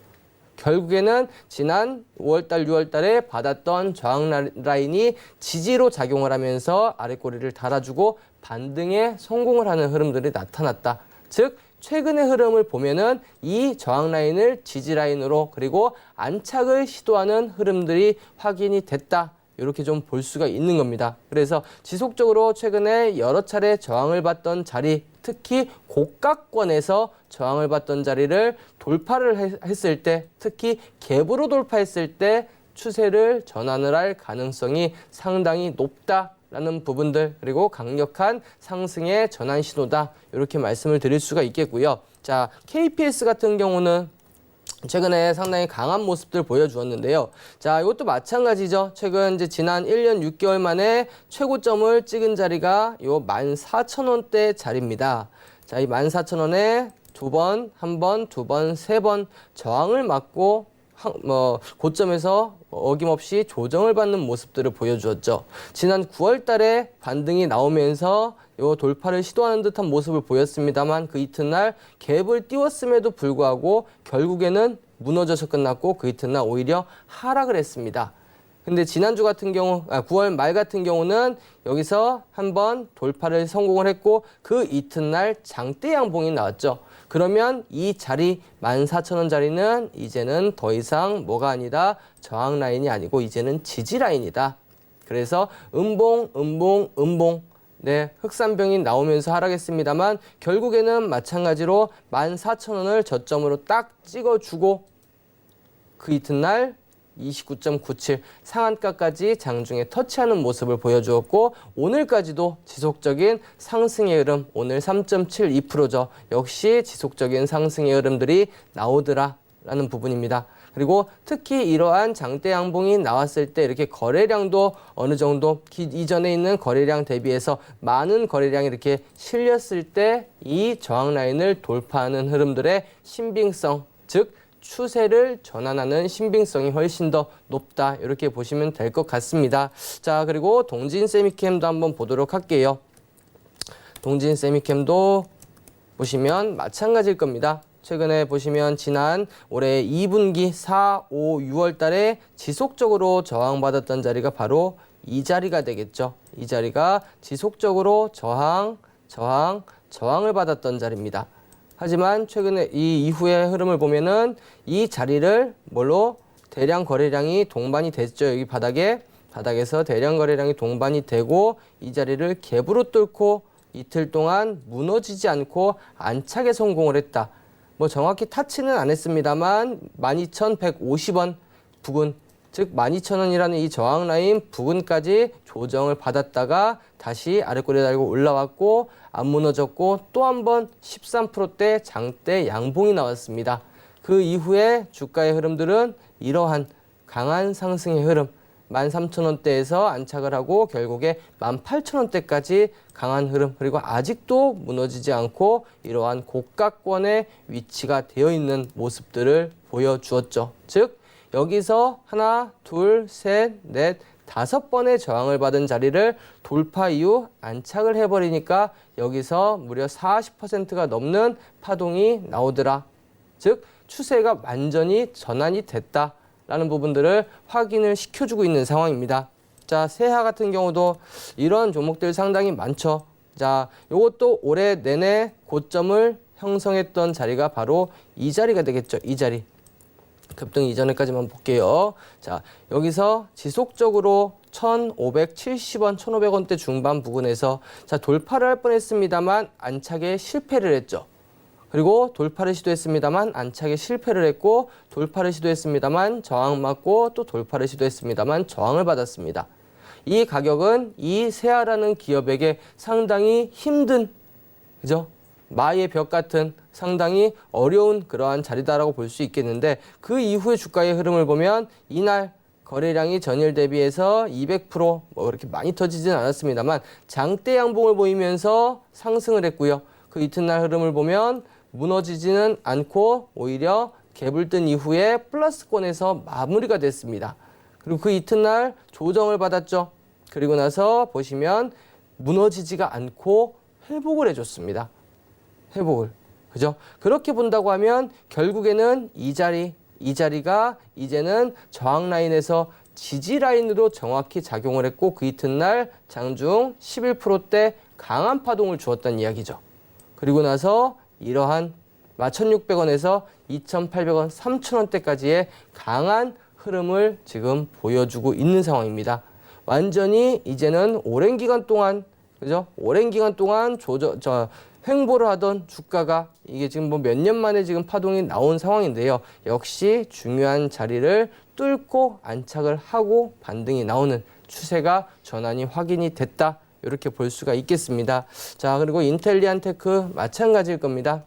결국에는 지난 5월달, 6월달에 받았던 저항 라인이 지지로 작용을 하면서 아랫꼬리를 달아주고 반등에 성공을 하는 흐름들이 나타났다. 즉 최근의 흐름을 보면은 이 저항 라인을 지지 라인으로 그리고 안착을 시도하는 흐름들이 확인이 됐다. 이렇게 좀 볼 수가 있는 겁니다. 그래서 지속적으로 최근에 여러 차례 저항을 받던 자리, 특히 고가권에서 저항을 받던 자리를 돌파를 했을 때, 특히 갭으로 돌파했을 때 추세를 전환을 할 가능성이 상당히 높다라는 부분들, 그리고 강력한 상승의 전환 신호다. 이렇게 말씀을 드릴 수가 있겠고요. 자, KPS 같은 경우는 최근에 상당히 강한 모습들 보여주었는데요. 자, 이것도 마찬가지죠. 최근 이제 지난 1년 6개월 만에 최고점을 찍은 자리가 요 14,000원대 자리입니다. 자, 이 14,000원에 두 번, 한 번, 두 번, 세 번 저항을 맞고 고점에서 어김없이 조정을 받는 모습들을 보여주었죠. 지난 9월 달에 반등이 나오면서 요 돌파를 시도하는 듯한 모습을 보였습니다만 그 이튿날 갭을 띄웠음에도 불구하고 결국에는 무너져서 끝났고 그 이튿날 오히려 하락을 했습니다. 근데 지난주 같은 경우, 9월 말 같은 경우는 여기서 한번 돌파를 성공을 했고 그 이튿날 장대 양봉이 나왔죠. 그러면 이 자리 14,000원 자리는 이제는 더 이상 뭐가 아니다. 저항 라인이 아니고 이제는 지지 라인이다. 그래서 음봉 네, 흑산병이 나오면서 하락했습니다만 결국에는 마찬가지로 14,000원을 저점으로 딱 찍어주고 그 이튿날 29.97 상한가까지 장중에 터치하는 모습을 보여주었고 오늘까지도 지속적인 상승의 흐름, 오늘 3.72%죠. 역시 지속적인 상승의 흐름들이 나오더라라는 부분입니다. 그리고 특히 이러한 장대 양봉이 나왔을 때 이렇게 거래량도 어느 정도 이전에 있는 거래량 대비해서 많은 거래량이 이렇게 실렸을 때 이 저항 라인을 돌파하는 흐름들의 신빙성, 즉 추세를 전환하는 신빙성이 훨씬 더 높다. 이렇게 보시면 될 것 같습니다. 자, 그리고 동진 세미캠도 한번 보도록 할게요. 동진 세미캠도 보시면 마찬가지일 겁니다. 최근에 보시면 지난 올해 2분기 4, 5, 6월 달에 지속적으로 저항받았던 자리가 바로 이 자리가 되겠죠. 이 자리가 지속적으로 저항을 받았던 자리입니다. 하지만 최근에 이 이후의 흐름을 보면은 이 자리를 뭘로 대량 거래량이 동반이 됐죠. 여기 바닥에서 대량 거래량이 동반이 되고 이 자리를 갭으로 뚫고 이틀 동안 무너지지 않고 안착에 성공을 했다. 뭐 정확히 타치는 안 했습니다만 12,150원 부근, 즉 12,000원이라는 이 저항 라인 부근까지 조정을 받았다가 다시 아랫꼬리 달고 올라왔고 안 무너졌고 또 한 번 13%대 장대 양봉이 나왔습니다. 그 이후에 주가의 흐름들은 이러한 강한 상승의 흐름, 13,000원대에서 안착을 하고 결국에 18,000원대까지 강한 흐름, 그리고 아직도 무너지지 않고 이러한 고가권의 위치가 되어 있는 모습들을 보여주었죠. 즉 여기서 하나, 둘, 셋, 넷, 5번의 저항을 받은 자리를 돌파 이후 안착을 해버리니까 여기서 무려 40%가 넘는 파동이 나오더라. 즉 추세가 완전히 전환이 됐다라는 부분들을 확인을 시켜주고 있는 상황입니다. 자, 세하 같은 경우도 이런 종목들 상당히 많죠. 자, 요것도 올해 내내 고점을 형성했던 자리가 바로 이 자리가 되겠죠. 이 자리. 급등 이전에까지만 볼게요. 자, 여기서 지속적으로 1,570원, 1,500원대 중반 부근에서 자, 돌파를 할 뻔했습니다만 안착에 실패를 했죠. 그리고 돌파를 시도했습니다만 안착에 실패를 했고 돌파를 시도했습니다만 저항 맞고 또 돌파를 시도했습니다만 저항을 받았습니다. 이 가격은 이 세아라는 기업에게 상당히 힘든, 그죠? 마의 벽 같은 상당히 어려운 그러한 자리다라고 볼 수 있겠는데, 그 이후의 주가의 흐름을 보면 이날 거래량이 전일 대비해서 200% 뭐 그렇게 많이 터지진 않았습니다만 장대 양봉을 보이면서 상승을 했고요. 그 이튿날 흐름을 보면 무너지지는 않고 오히려 갭을 뜬 이후에 플러스권에서 마무리가 됐습니다. 그리고 그 이튿날 조정을 받았죠. 그리고 나서 보시면 무너지지가 않고 회복을 해줬습니다. 회복을. 그죠? 그렇게 본다고 하면 결국에는 이 자리가 이제는 저항 라인에서 지지 라인으로 정확히 작용을 했고, 그 이튿날 장중 11%대 강한 파동을 주었다는 이야기죠. 그리고 나서 이러한 1,600원에서 2,800원, 3,000원대까지의 강한 흐름을 지금 보여주고 있는 상황입니다. 완전히 이제는 오랜 기간 동안, 그죠? 오랜 기간 동안 횡보를 하던 주가가 이게 지금 뭐 몇 년 만에 지금 파동이 나온 상황인데요. 역시 중요한 자리를 뚫고 안착을 하고 반등이 나오는 추세가 전환이 확인이 됐다. 이렇게 볼 수가 있겠습니다. 자, 그리고 인텔리안테크 마찬가지일 겁니다.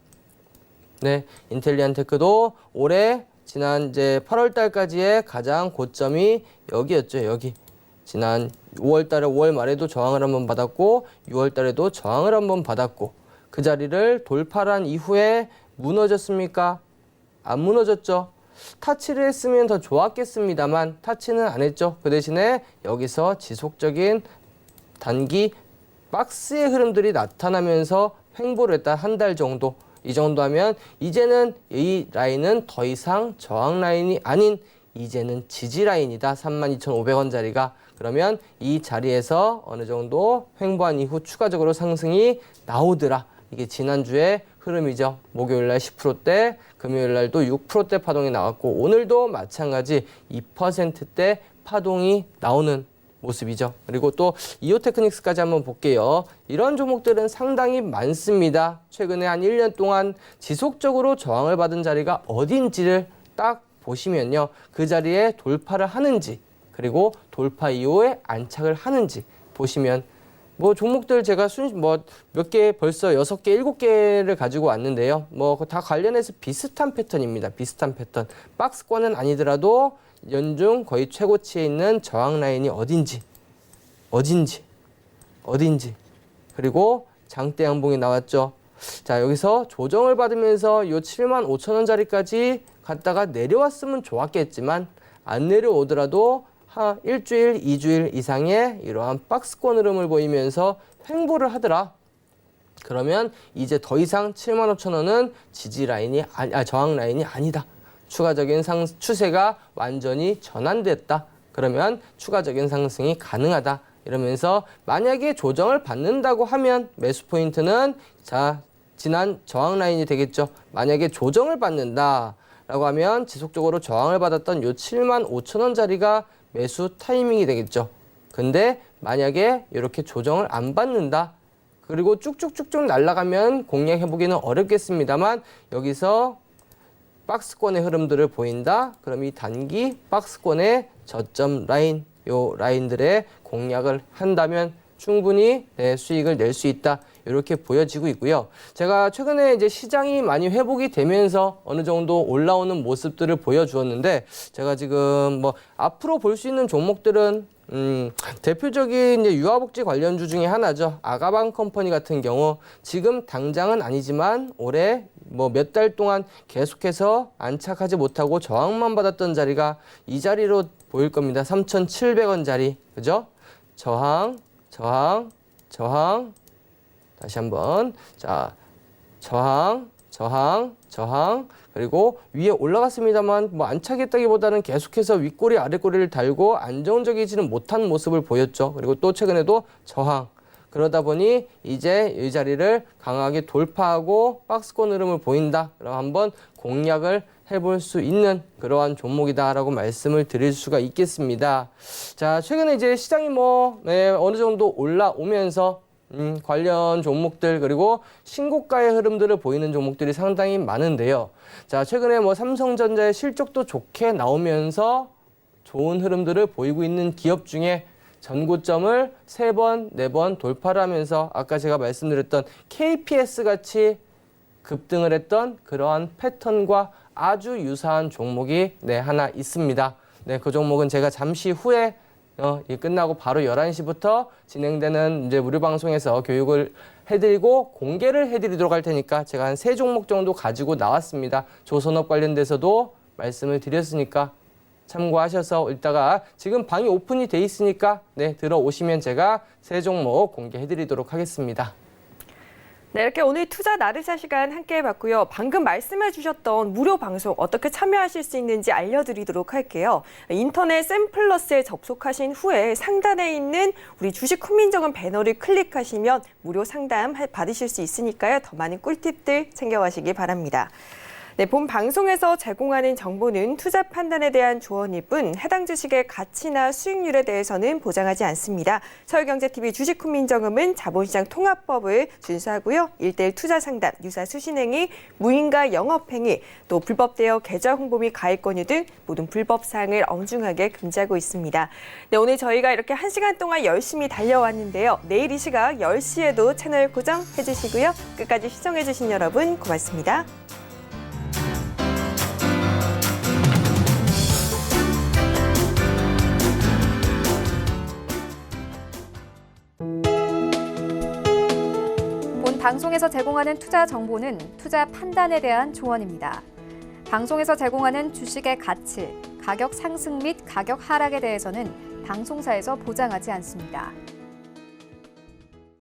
네, 인텔리안테크도 올해 지난 이제 8월 달까지의 가장 고점이 여기였죠. 여기. 지난 5월 달에 5월 말에도 저항을 한번 받았고 6월 달에도 저항을 한번 받았고, 그 자리를 돌파한 이후에 무너졌습니까? 안 무너졌죠. 타치를 했으면 더 좋았겠습니다만 타치는 안 했죠. 그 대신에 여기서 지속적인 단기 박스의 흐름들이 나타나면서 횡보를 했다. 한 달 정도. 이 정도 하면 이제는 이 라인은 더 이상 저항 라인이 아닌 이제는 지지 라인이다. 32,500원짜리가. 그러면 이 자리에서 어느 정도 횡보한 이후 추가적으로 상승이 나오더라. 이게 지난주에 흐름이죠. 목요일날 10%대, 금요일날도 6%대 파동이 나왔고, 오늘도 마찬가지 2%대 파동이 나오는 모습이죠. 그리고 또 이오테크닉스까지 한번 볼게요. 이런 종목들은 상당히 많습니다. 최근에 한 1년 동안 지속적으로 저항을 받은 자리가 어딘지를 딱 보시면요. 그 자리에 돌파를 하는지, 그리고 돌파 이후에 안착을 하는지 보시면, 뭐 종목들 제가 몇 개 벌써 6개, 7개를 가지고 왔는데요. 뭐 다 관련해서 비슷한 패턴입니다. 비슷한 패턴. 박스권은 아니더라도 연중 거의 최고치에 있는 저항 라인이 어딘지. 그리고 장대 양봉이 나왔죠. 자, 여기서 조정을 받으면서 요 75,000원짜리까지 갔다가 내려왔으면 좋았겠지만 안 내려오더라도 일주일, 2주일 이상의 이러한 박스권 흐름을 보이면서 횡보를 하더라. 그러면 이제 더 이상 75,000원은 지지 라인이 저항 라인이 아니다. 추가적인 추세가 완전히 전환됐다. 그러면 추가적인 상승이 가능하다. 이러면서 만약에 조정을 받는다고 하면 매수 포인트는 지난 저항 라인이 되겠죠. 만약에 조정을 받는다라고 하면 지속적으로 저항을 받았던 요 75,000원짜리가 매수 타이밍이 되겠죠. 근데 만약에 이렇게 조정을 안 받는다. 그리고 쭉쭉쭉쭉 날아가면 공략해보기는 어렵겠습니다만 여기서 박스권의 흐름들을 보인다. 그럼 이 단기 박스권의 저점 라인, 요 라인들의 공략을 한다면 충분히 수익을 낼 수 있다. 이렇게 보여지고 있고요. 제가 최근에 이제 시장이 많이 회복이 되면서 어느 정도 올라오는 모습들을 보여주었는데, 제가 지금 뭐 앞으로 볼 수 있는 종목들은 대표적인 이제 유아복지 관련주 중에 하나죠. 아가방 컴퍼니 같은 경우 지금 당장은 아니지만 올해 뭐 몇 달 동안 계속해서 안착하지 못하고 저항만 받았던 자리가 이 자리로 보일 겁니다. 3,700원짜리. 그죠? 저항. 다시 한번. 자, 저항. 그리고 위에 올라갔습니다만 뭐 안착했다기보다는 계속해서 윗꼬리 아랫꼬리를 달고 안정적이지는 못한 모습을 보였죠. 그리고 또 최근에도 저항. 그러다 보니 이제 이 자리를 강하게 돌파하고 박스권 흐름을 보인다. 그럼 한번 공략을 해볼 수 있는 그러한 종목이다라고 말씀을 드릴 수가 있겠습니다. 자, 최근에 이제 시장이 어느 정도 올라오면서 관련 종목들 그리고 신고가의 흐름들을 보이는 종목들이 상당히 많은데요. 자, 최근에 삼성전자의 실적도 좋게 나오면서 좋은 흐름들을 보이고 있는 기업 중에 전고점을 3번, 4번 돌파를 하면서 아까 제가 말씀드렸던 KPS 같이 급등을 했던 그러한 패턴과 아주 유사한 종목이 하나 있습니다. 그 종목은 제가 잠시 후에 끝나고 바로 11시부터 진행되는 이제 무료 방송에서 교육을 해드리고 공개를 해드리도록 할 테니까 제가 한 3종목 정도 가지고 나왔습니다. 조선업 관련돼서도 말씀을 드렸으니까 참고하셔서 이따가 지금 방이 오픈이 돼 있으니까 들어오시면 제가 3종목 공개해드리도록 하겠습니다. 네, 이렇게 오늘 투자 나르샤 시간 함께 해봤고요. 방금 말씀해 주셨던 무료 방송 어떻게 참여하실 수 있는지 알려드리도록 할게요. 인터넷 샘플러스에 접속하신 후에 상단에 있는 우리 주식 훈민정음 배너를 클릭하시면 무료 상담 받으실 수 있으니까요. 더 많은 꿀팁들 챙겨가시기 바랍니다. 네, 본 방송에서 제공하는 정보는 투자 판단에 대한 조언일 뿐 해당 주식의 가치나 수익률에 대해서는 보장하지 않습니다. 서울경제TV 주식훈민정음은 자본시장 통합법을 준수하고요. 1:1 투자 상담, 유사 수신행위, 무인가 영업행위, 또 불법 대여 계좌 홍보 및 가입 권유 등 모든 불법 사항을 엄중하게 금지하고 있습니다. 네, 오늘 저희가 이렇게 1시간 동안 열심히 달려왔는데요. 내일 이 시각 10시에도 채널 고정해 주시고요. 끝까지 시청해 주신 여러분 고맙습니다. 방송에서 제공하는 투자 정보는 투자 판단에 대한 조언입니다. 방송에서 제공하는 주식의 가치, 가격 상승 및 가격 하락에 대해서는 방송사에서 보장하지 않습니다.